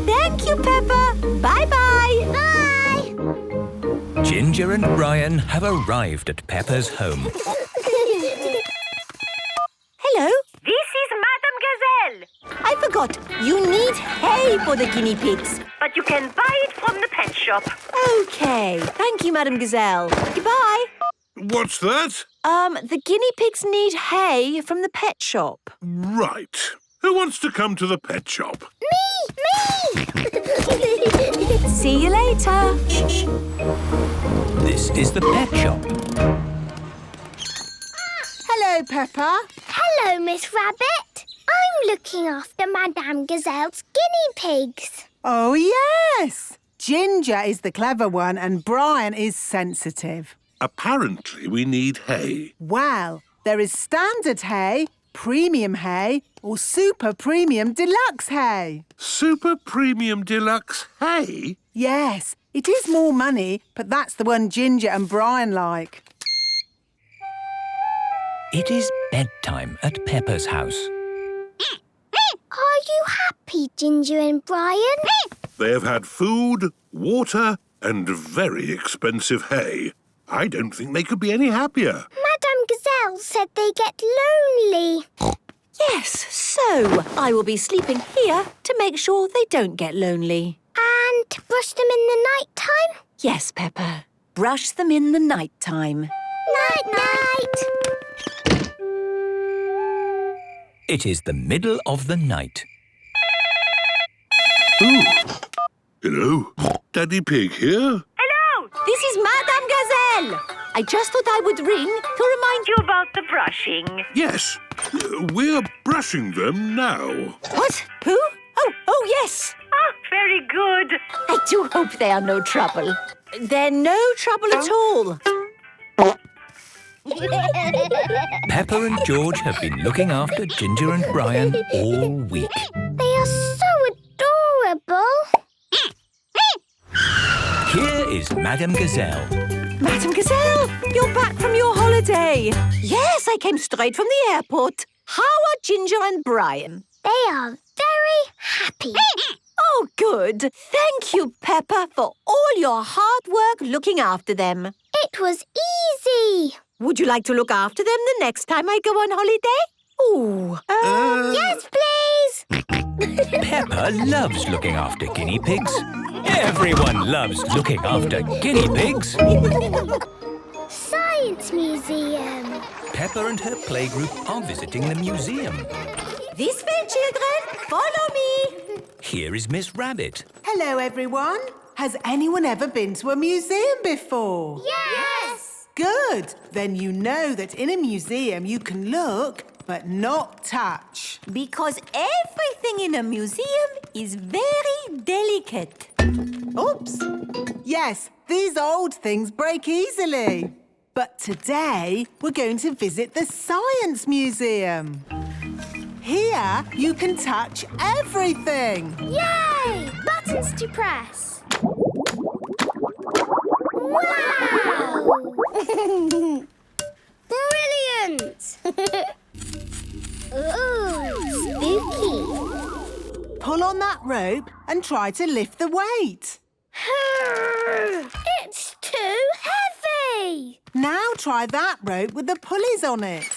Thank you, Peppa. Bye-bye. Bye. Ginger and Brian have arrived at Peppa's home. Hello. This is Madam Gazelle. I forgot. You need hay for the guinea pigs. But you can buy it from the pet shop. Okay. Thank you, Madam Gazelle. Goodbye. What's that? The guinea pigs need hay from the pet shop. Right. Who wants to come to the pet shop? Me! See you later. This is the pet shop. Hello, Peppa. Hello, Miss Rabbit. I'm looking after Madame Gazelle's guinea pigs. Oh, yes. Ginger is the clever one and Brian is sensitive. Apparently we need hay. Well, there is standard hay, premium hay or super premium deluxe hay. Super Premium Deluxe hay? Yes, it is more money, but that's the one Ginger and Brian like. It is bedtime at Peppa's house. Are you happy, Ginger and Brian? They have had food, water and very expensive hay. I don't think they could be any happier. Madame Gazelle said they get lonely. Yes, so I will be sleeping here to make sure they don't get lonely. And brush them in the night time? Yes, Peppa. Brush them in the night time. Night-night! It is the middle of the night. Ooh. Hello. Daddy Pig here? Hello! This is Madame Gazelle. I just thought I would ring to remind you about the brushing. Yes. We're brushing them now. What? Who? Oh, yes. Ah, very good. I do hope they are no trouble. They're no trouble at all. Peppa and George have been looking after Ginger and Brian all week. They are so adorable. Here is Madame Gazelle. Madame Gazelle, you're back from your holiday. Yes, I came straight from the airport. How are Ginger and Brian? They are very happy. Oh, good. Thank you, Peppa, for all your hard work looking after them. It was easy. Would you like to look after them the next time I go on holiday? Ooh. Yes, please. Peppa loves looking after guinea pigs. Everyone loves looking after guinea pigs. Science Museum. Peppa and her playgroup are visiting the museum. This way, children. Follow me. Here is Miss Rabbit. Hello, everyone. Has anyone ever been to a museum before? Yes. Good. Then you know that in a museum you can look but not touch. Because everything in a museum is very delicate. Oops. Yes, these old things break easily. But today, we're going to visit the Science Museum. Here, you can touch everything. Yay! Buttons to press. Wow! Brilliant! Ooh, spooky. Pull on that rope and try to lift the weight. It's too heavy! Now try that rope with the pulleys on it.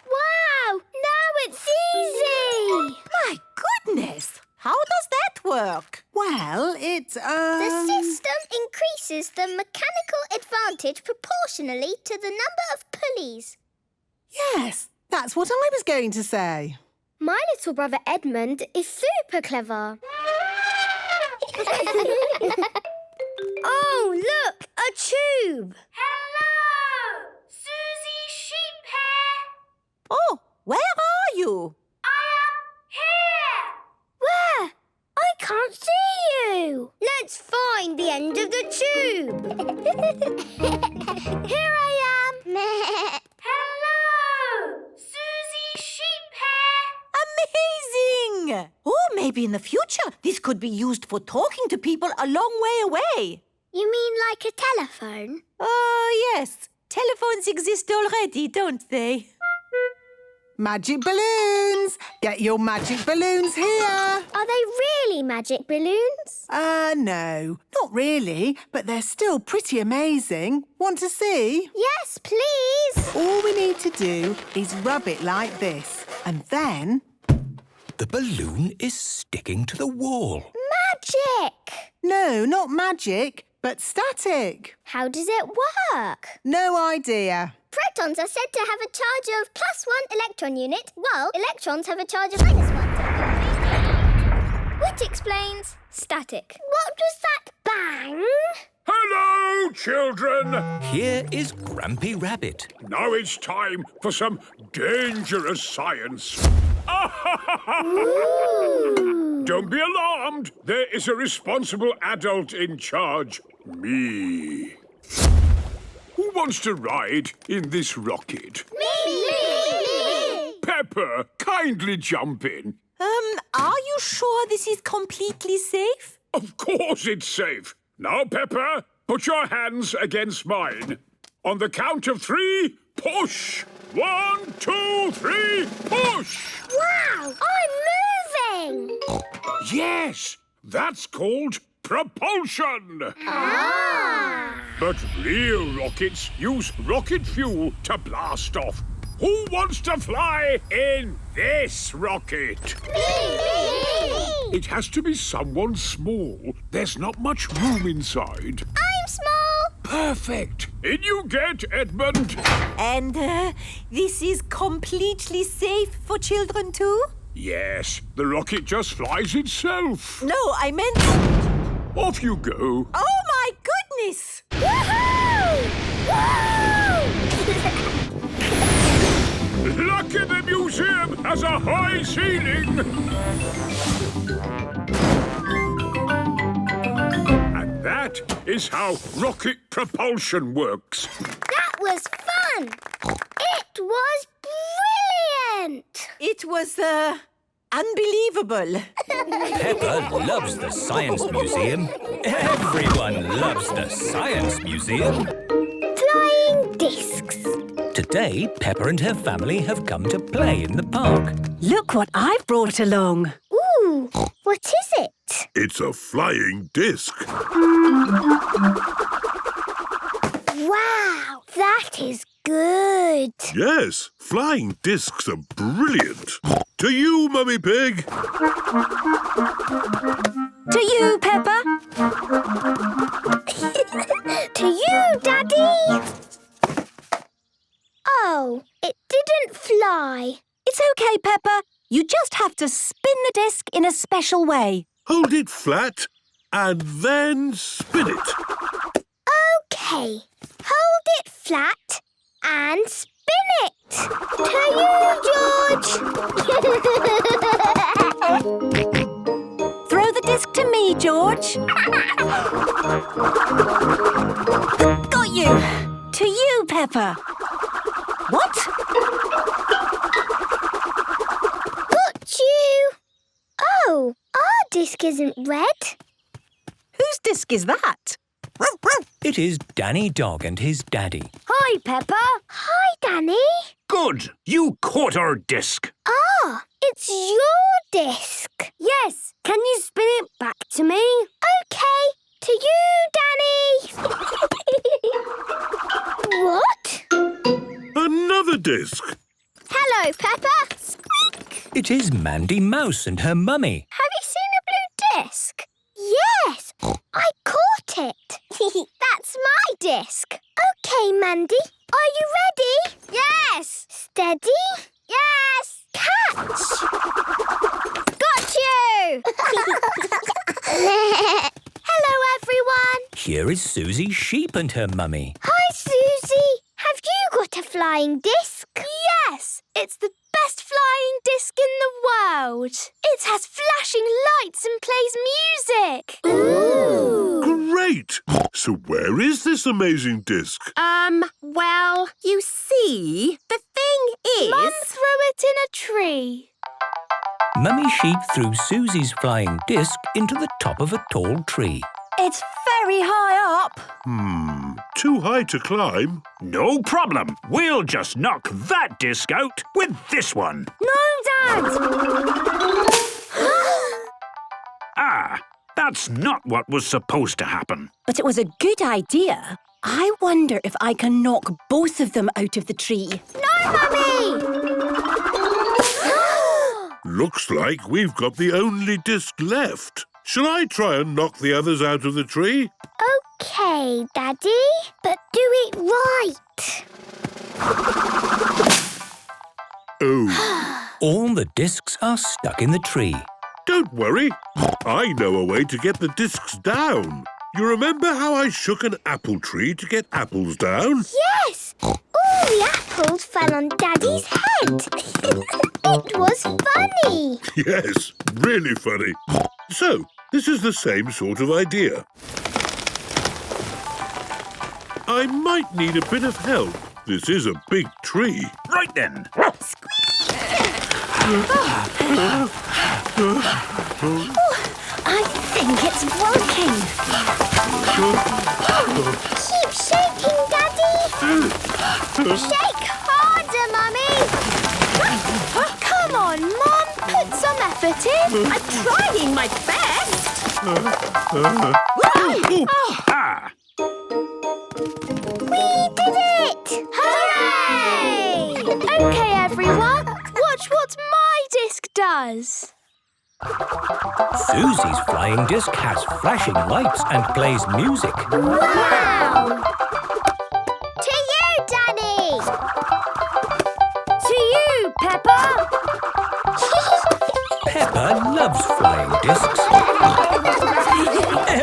Wow! Now it's easy! My goodness! How does that work? Well, The system increases the mechanical advantage proportionally to the number of pulleys. Yes, that's what I was going to say. My little brother Edmund is super clever. Oh, look! A tube! Hello! Susie Sheephair! Oh, where are you? I am here! Where? I can't see you! Let's find the end of the tube. Here I am! Hello! Susie Sheephair! Amazing! Oh, maybe in the future this could be used for talking to people a long way away. You mean like a telephone? Oh, yes. Telephones exist already, don't they? Magic balloons! Get your magic balloons here! Are they really magic balloons? No, not really, but they're still pretty amazing. Want to see? Yes, please! All we need to do is rub it like this, and then... The balloon is sticking to the wall. Magic! No, not magic, but static. How does it work? No idea. Protons are said to have a charge of +1 electron unit, while electrons have a charge of -1. Which explains static. What was that bang? Hello, children! Here is Grampy Rabbit. Now it's time for some dangerous science. Don't be alarmed. There is a responsible adult in charge. Me. Who wants to ride in this rocket? Me! Peppa, kindly jump in. Are you sure this is completely safe? Of course it's safe. Now, Peppa, put your hands against mine. On the count of 3, push. 1, 2, 3, push! Wow! I'm moving! Yes, that's called propulsion. Ah! But real rockets use rocket fuel to blast off. Who wants to fly in this rocket? Me! It has to be someone small. There's not much room inside. I'm small! Perfect. In you get, Edmund. And this is completely safe for children too? Yes, the rocket just flies itself. No, I meant... Off you go. Oh, my goodness! Woohoo! Lucky the museum has a high ceiling. And that is how rocket propulsion works. That was fun! It was brilliant! It was, unbelievable. Peppa loves the Science Museum. Everyone loves the Science Museum. Flying discs. Today, Peppa and her family have come to play in the park. Look what I've brought along. Ooh, what is it? It's a flying disc. Wow, that is good. Yes, flying discs are brilliant. To you, Mummy Pig. To you, Peppa. To you, Daddy. Oh, it didn't fly. It's okay, Peppa. You just have to spin the disc in a special way. Hold it flat and then spin it. Okay, hold it flat and spin it. To you, George. Throw the disc to me, George. Got you. To you, Peppa. What? Got you. Oh, our disc isn't red. Whose disc is that? It is Danny Dog and his daddy. Hi, Peppa. Hi, Danny. Good. You caught our disc. Ah, it's your disc. Yes. Can you spin it back to me? OK. To you, Danny. What? Another disc. Hello, Peppa. Squeak. It is Mandy Mouse and her mummy. Have you seen a blue disc? Yes, I caught it. That's my disc. OK, Mandy. Are you ready? Yes. Steady? Yes. Catch. Got you. Hello, everyone. Here is Susie Sheep and her mummy. Hi, Susie. Have you got a flying disc? Yes, it's the best flying disc in the world. It has flashing lights and plays music. Ooh. Great! So where is this amazing disc? Well, you see, the thing is... Mum threw it in a tree. Mummy Sheep threw Susie's flying disc into the top of a tall tree. It's very high up. Too high to climb. No problem. We'll just knock that disc out with this one. No, Dad! Ah, that's not what was supposed to happen. But it was a good idea. I wonder if I can knock both of them out of the tree. No, Mummy! Looks like we've got the only disc left. Shall I try and knock the others out of the tree? OK, Daddy, but do it right. Oh, All the discs are stuck in the tree. don't worry. I know a way to get the discs down. You remember how I shook an apple tree to get apples down? Yes! All the apples fell on Daddy's head. It was funny. Yes, really funny. So, this is the same sort of idea. I might need a bit of help. This is a big tree. Right then. I think it's working. Keep shaking, Daddy. Shake harder, Mummy. Come on, Mum. Put some effort in. I'm trying my best. Ah, We did it! Hooray! OK, everyone. Watch what my disc does. Susie's flying disc has flashing lights and plays music. Wow! To you, Danny! To you, Peppa. Peppa loves flying discs.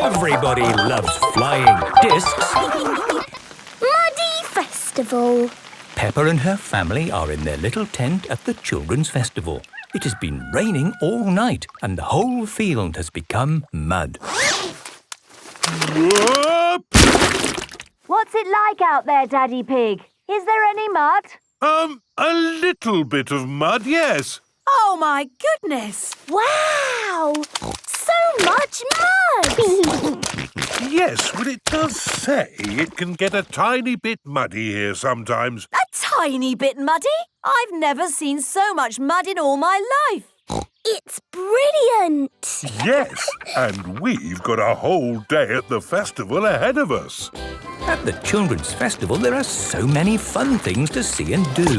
Everybody loves flying discs. Muddy Festival. Peppa and her family are in their little tent at the Children's Festival. It has been raining all night and the whole field has become mud. Whoop! What's it like out there, Daddy Pig? Is there any mud? A little bit of mud, yes. Oh, my goodness. Wow! So much mud! Yes, well, it does say it can get a tiny bit muddy here sometimes. A tiny bit muddy? I've never seen so much mud in all my life. It's brilliant! Yes, and we've got a whole day at the festival ahead of us. At the Children's Festival, there are so many fun things to see and do.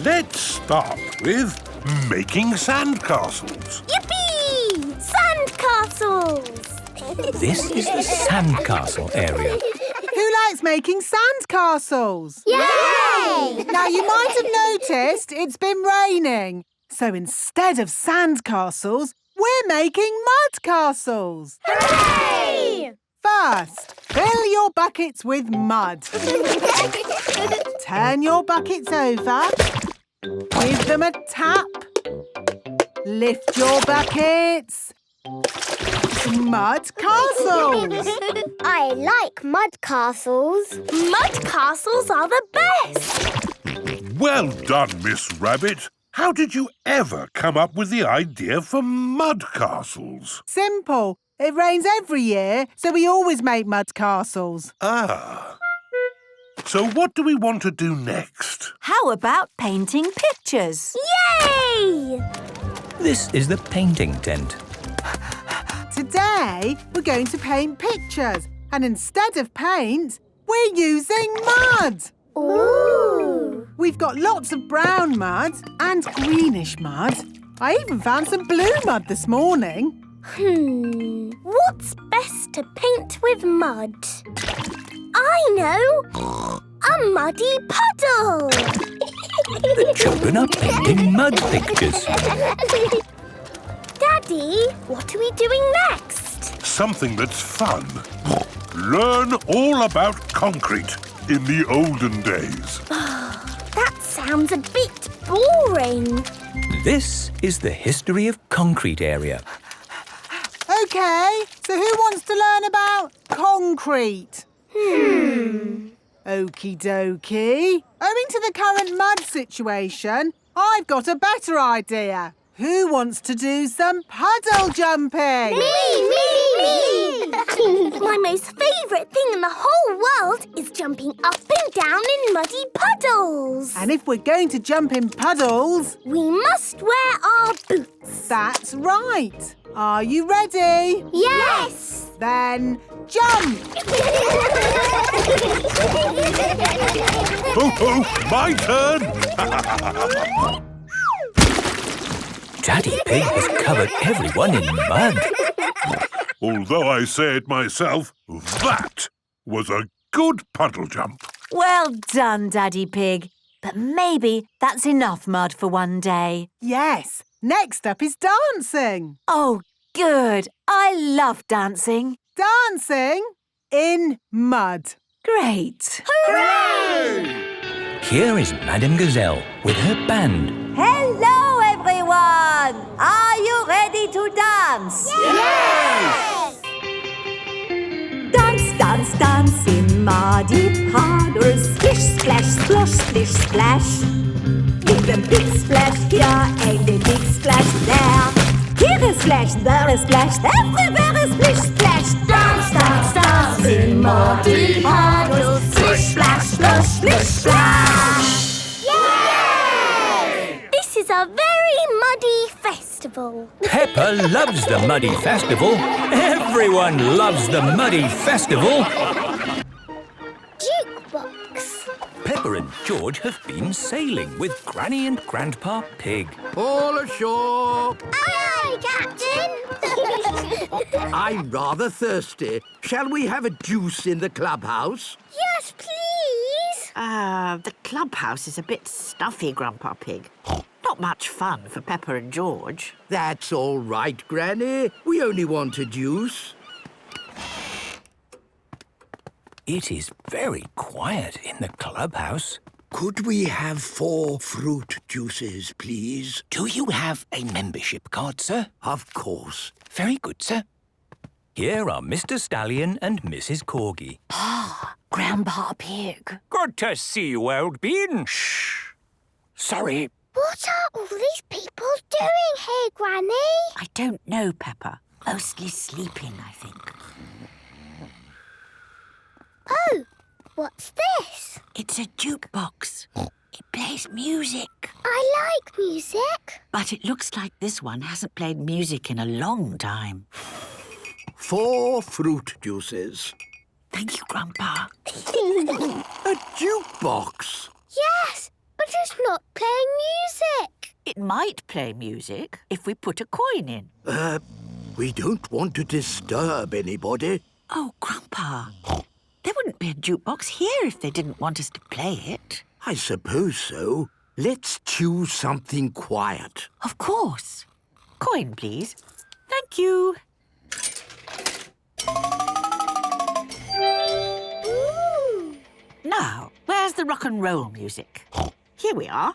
Let's start with making sandcastles. Yippee! Sandcastles! This is the sandcastle area. Who likes making sandcastles? Yay! Now, you might have noticed it's been raining. So instead of sandcastles, we're making mud castles. Hooray! First, fill your buckets with mud. Turn your buckets over. Give them a tap. Lift your buckets. Mud castles. I like mud castles. Mud castles are the best. Well done, Miss Rabbit. How did you ever come up with the idea for mud castles? Simple. It rains every year, so we always make mud castles. Ah. So what do we want to do next? How about painting pictures? Yay! This is the painting tent. Today, we're going to paint pictures. And instead of paint, we're using mud. Ooh! We've got lots of brown mud and greenish mud. I even found some blue mud this morning. What's best to paint with mud? I know! A muddy puddle! The children are painting mud pictures. Daddy, what are we doing next? Something that's fun. Learn all about concrete in the olden days. That sounds a bit boring. This is the history of concrete area. OK, so who wants to learn about concrete? Okie dokie. Owing to the current mud situation, I've got a better idea. Who wants to do some puddle jumping? Me! My most favourite thing in the whole world is jumping up and down in muddy puddles. And if we're going to jump in puddles, we must wear our boots. That's right. Are you ready? Yes! Then jump! Oh, my turn! Daddy Pig has covered everyone in mud. Although I say it myself, that was a good puddle jump. Well done, Daddy Pig. But maybe that's enough mud for one day. Yes. Next up is dancing. Oh, good. I love dancing. Dancing in mud. Great. Hooray! Here is Madame Gazelle with her band. Hello, everyone. Are you ready to dance? Yes! Dance, dance, dance in muddy puddles. Splish, splash, splosh, splish, splash. Give a big splash here and a big splash there. Here a splash, there a splash, everywhere a splish, splash. Dance, dance, dance in muddy puddles. Splish, splash, splosh, splish, splash. Yay! This is a very muddy festival. Peppa loves the Muddy Festival. Everyone loves the Muddy Festival. Jukebox. Peppa and George have been sailing with Granny and Grandpa Pig. All ashore. Aye, Captain. I'm rather thirsty. Shall we have a juice in the clubhouse? Yes, please. The clubhouse is a bit stuffy, Grandpa Pig. Not much fun for Peppa and George. That's all right, Granny. We only want a juice. It is very quiet in the clubhouse. Could we have 4 fruit juices, please? Do you have a membership card, sir? Of course. Very good, sir. Here are Mr. Stallion and Mrs. Corgi. Grandpa Pig. Good to see you, old bean. Shh. Sorry. What are all these people doing here, Granny? I don't know, Peppa. Mostly sleeping, I think. Oh, what's this? It's a jukebox. It plays music. I like music. But it looks like this one hasn't played music in a long time. 4 fruit juices. Thank you, Grandpa. A jukebox. Yes, but it's not playing music. It might play music if we put a coin in. We don't want to disturb anybody. Oh, Grandpa. There wouldn't be a jukebox here if they didn't want us to play it. I suppose so. Let's choose something quiet. Of course. Coin, please. Thank you. Ooh. Now, Where's the rock and roll music? Here we are.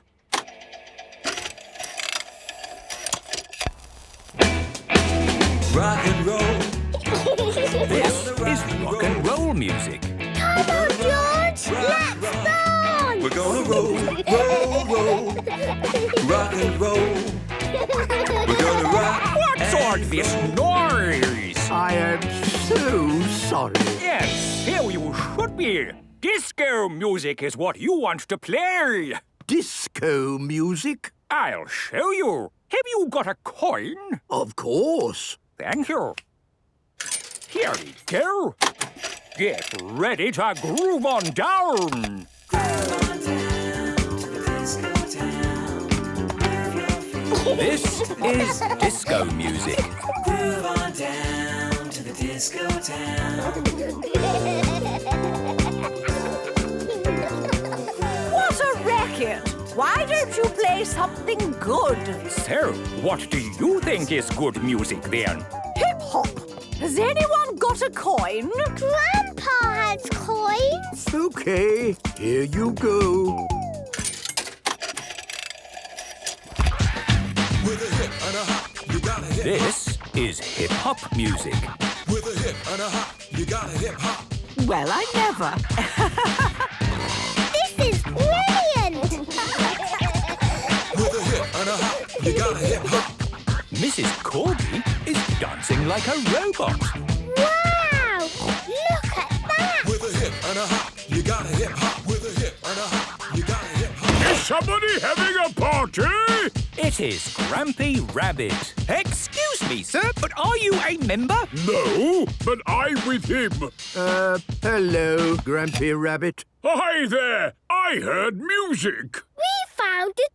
Rock and roll. This is rock and roll music. Come on, George! Let's dance! We're gonna roll, roll, roll. Rock and roll. We're gonna rock. What's all this noise? I am so sorry. Yes, here you should be. Disco music is what you want to play. Disco music? I'll show you. Have you got a coin? Of course. Thank you. Here we go. Get ready to groove on down. This is disco music. Groove on down to the disco town. What a racket! Why don't you play something good? So, what do you think is good music then? Hip-hop! Has anyone got a coin? Grandpa has coins. Okay, here you go. With a hip and a hop, you got a hip. This is hip-hop music. With a hip and a hop, you got a hip hop. Well, I never. This is brilliant. With a hip and a hop, you got a hip hop. Mrs. Corgi is dancing like a robot. Wow! Look at that. With a hip and a hop, you got a hip hop. With a hip and a hop, you got a hip hop. Is somebody having a party? It is Grampy Rabbit. Excuse me, sir, but are you a member? No, but I'm with him. Hello, Grampy Rabbit. Hi there. I heard music. We found a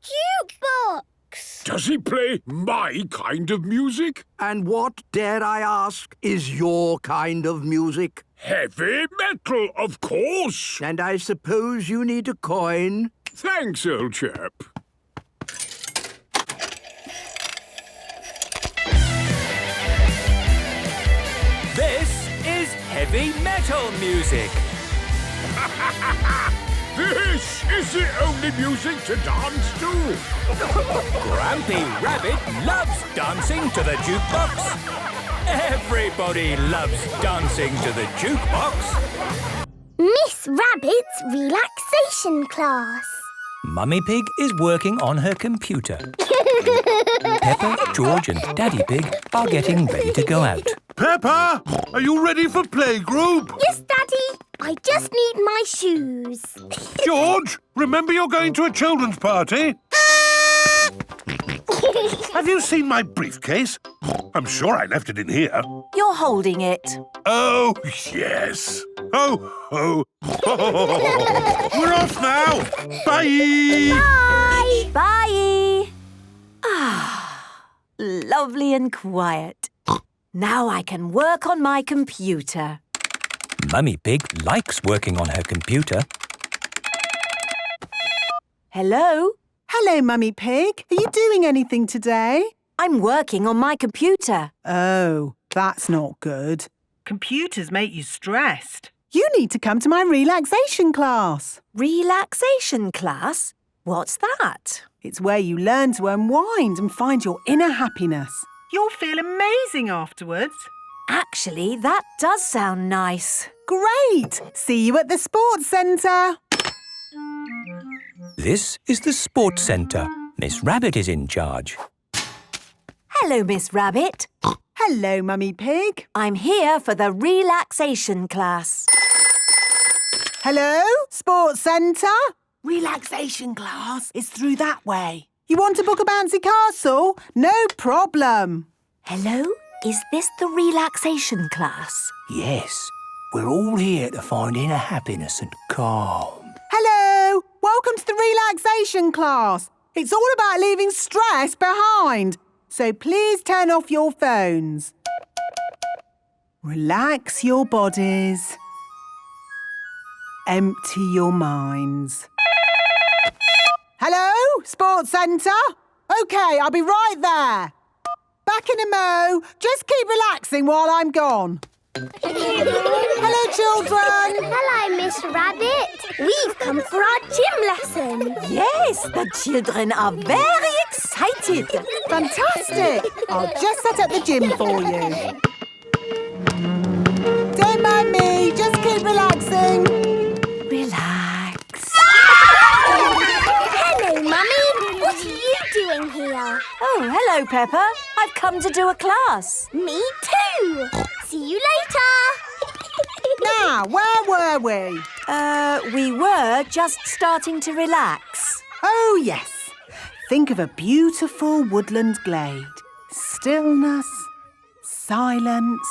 jukebox. Does he play my kind of music? And what, dare I ask, is your kind of music? Heavy metal, of course. And I suppose you need a coin? Thanks, old chap. This is heavy metal music. This is the only music to dance to. Grampy Rabbit loves dancing to the jukebox. Everybody loves dancing to the jukebox. Miss Rabbit's relaxation class. Mummy Pig is working on her computer. Peppa, George and Daddy Pig are getting ready to go out. Peppa, are you ready for playgroup? Yes, Daddy. I just need my shoes. George, remember you're going to a children's party? Have you seen my briefcase? I'm sure I left it in here. You're holding it. Oh, yes. Oh. We're off now. Bye. Bye. Bye. Ah, lovely and quiet. Now I can work on my computer. Mummy Pig likes working on her computer. Hello? Hello, Mummy Pig. Are you doing anything today? I'm working on my computer. Oh, that's not good. Computers make you stressed. You need to come to my relaxation class. Relaxation class? What's that? It's where you learn to unwind and find your inner happiness. You'll feel amazing afterwards. Actually, that does sound nice. Great! See you at the sports centre. This is the sports centre. Miss Rabbit is in charge. Hello, Miss Rabbit. Hello, Mummy Pig. I'm here for the relaxation class. Hello, sports centre. Relaxation class is through that way. You want to book a bouncy castle? No problem. Hello, is this the relaxation class? Yes, we're all here to find inner happiness and calm. Hello, welcome to the relaxation class. It's all about leaving stress behind. So please turn off your phones. Relax your bodies. Empty your minds. Hello, sports centre? OK, I'll be right there. Back in a mo. Just keep relaxing while I'm gone. Hello, children! Hello, Miss Rabbit. We've come for our gym lesson. Yes, the children are very excited. Fantastic! I'll just set up the gym for you. Don't mind me, just keep relaxing. Relax. Hello, Mummy. What are you doing here? Oh, hello, Peppa. I've come to do a class. Me too. See you later. Now, where were we? We were just starting to relax. Oh, yes. Think of a beautiful woodland glade. Stillness, silence.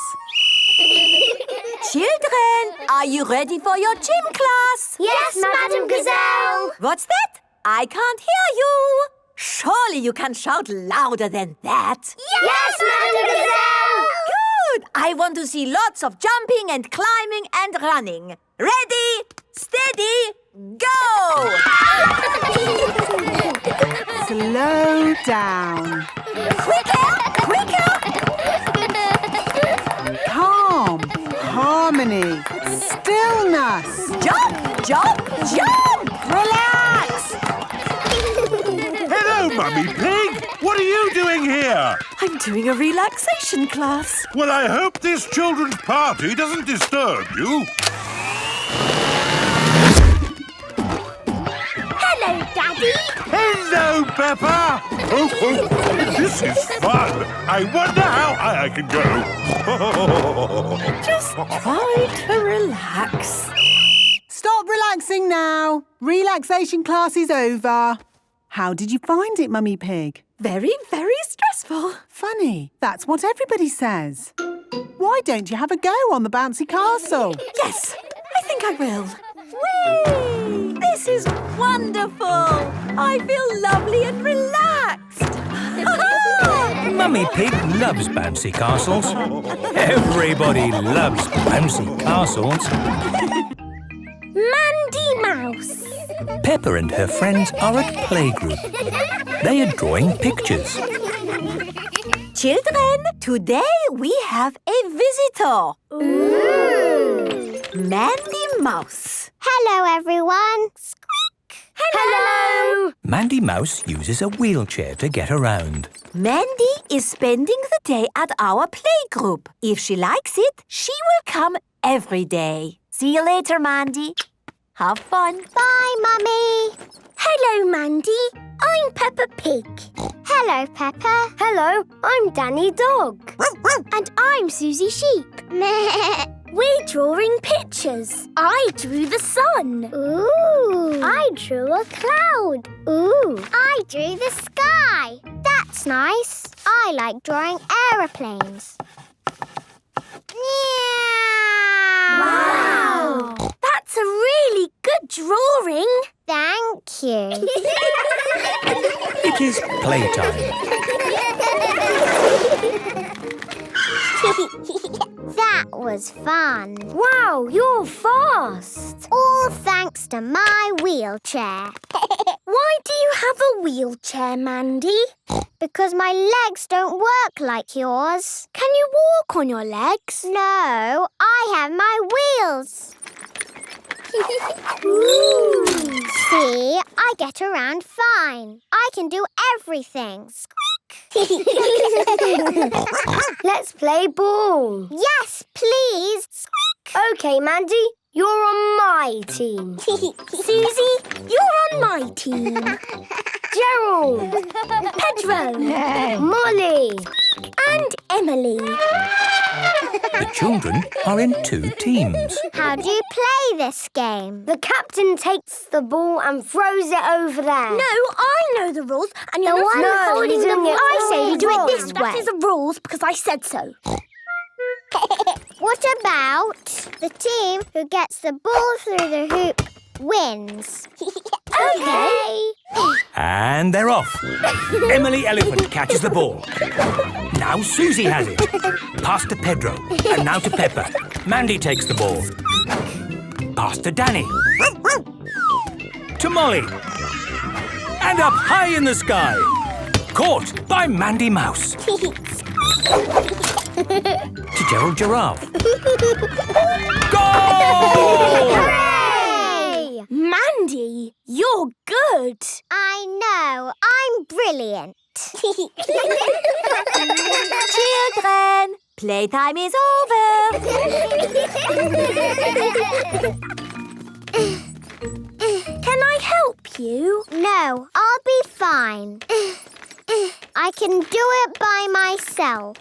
Children, are you ready for your gym class? Yes, Madam Gazelle. What's that? I can't hear you. Surely you can shout louder than that. Yes, Madam Gazelle. Good. I want to see lots of jumping and climbing and running. Ready, steady, go! Slow down. Quicker! Calm. Harmony. Stillness. Jump! Relax. Hello, Mummy Pig. What are you doing here? I'm doing a relaxation class. Well, I hope this children's party doesn't disturb you. Hello, Daddy. Hello, Peppa. Oh, this is fun. I wonder how high I can go. Just try to relax. Stop relaxing now. Relaxation class is over. How did you find it, Mummy Pig? Very, very stressful. Funny. That's what everybody says. Why don't you have a go on the bouncy castle? Yes, I think I will. Whee! This is wonderful. I feel lovely and relaxed. Mummy Pig loves bouncy castles. Everybody loves bouncy castles. Mandy Mouse. Peppa and her friends are at playgroup. They are drawing pictures. Children, today we have a visitor. Ooh. Mandy Mouse. Hello, everyone. Squeak. Hello. Mandy Mouse uses a wheelchair to get around. Mandy is spending the day at our playgroup. If she likes it, she will come every day. See you later, Mandy. Have fun. Bye, Mummy. Hello, Mandy. I'm Peppa Pig. Hello, Peppa. Hello, I'm Danny Dog. And I'm Susie Sheep. We're drawing pictures. I drew the sun. Ooh. I drew a cloud. Ooh. I drew the sky. That's nice. I like drawing aeroplanes. Wow. That's a really good drawing. Thank you. It is playtime. That was fun. Wow, you're fast. All thanks to my wheelchair. Why do you have a wheelchair, Mandy? Because my legs don't work like yours. Can you walk on your legs? No, I have my wheels. Ooh. See, I get around fine. I can do everything. Squeak! Let's play ball. Yes, please. Squeak! OK, Mandy, you're on my team. Susie, you're on my team. Gerald, Pedro, Molly and Emily. The children are in 2 teams. How do you play this game? The captain takes the ball and throws it over there. No, I know the rules, and you're not holding the ball. I say you do it this way. That is the rules because I said so. What about the team who gets the ball through the hoop wins? OK. And they're off. Emily Elephant catches the ball. Now Susie has it. Pass to Pedro. And now to Peppa. Mandy takes the ball. Pass to Danny. To Molly. And up high in the sky. Caught by Mandy Mouse. To Gerald Giraffe. Hooray! Mandy, you're good. I know. I'm brilliant. Children, playtime is over. Can I help you? No, I'll be fine. I can do it by myself.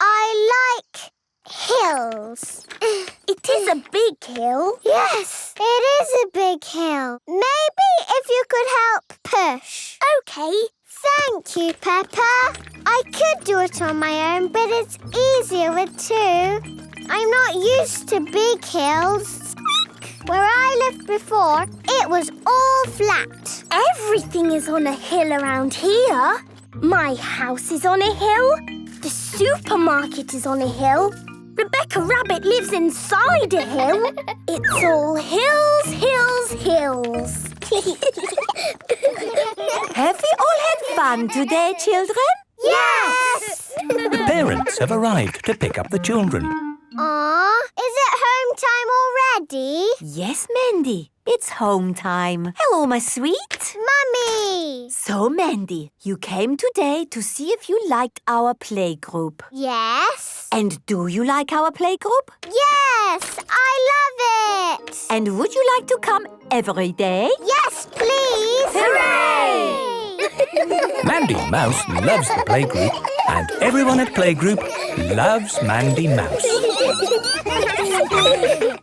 I like hills. It is a big hill. Yes, it is a big hill. Maybe if you could help push. Okay. Thank you, Peppa. I could do it on my own, but it's easier with two. I'm not used to big hills. Where I lived before, it was all flat. Everything is on a hill around here. My house is on a hill. The supermarket is on a hill. Rebecca Rabbit lives inside a hill. It's all hills, hills, hills. Have we all had fun today, children? Yes! The parents have arrived to pick up the children. Aw, is it home time already? Yes, Mandy. It's home time. Hello, my sweet. Mummy! So, Mandy, you came today to see if you liked our playgroup. Yes? And do you like our playgroup? Yes! I love it! And would you like to come every day? Yes, please! Hooray! Mandy Mouse loves the playgroup, and everyone at playgroup loves Mandy Mouse.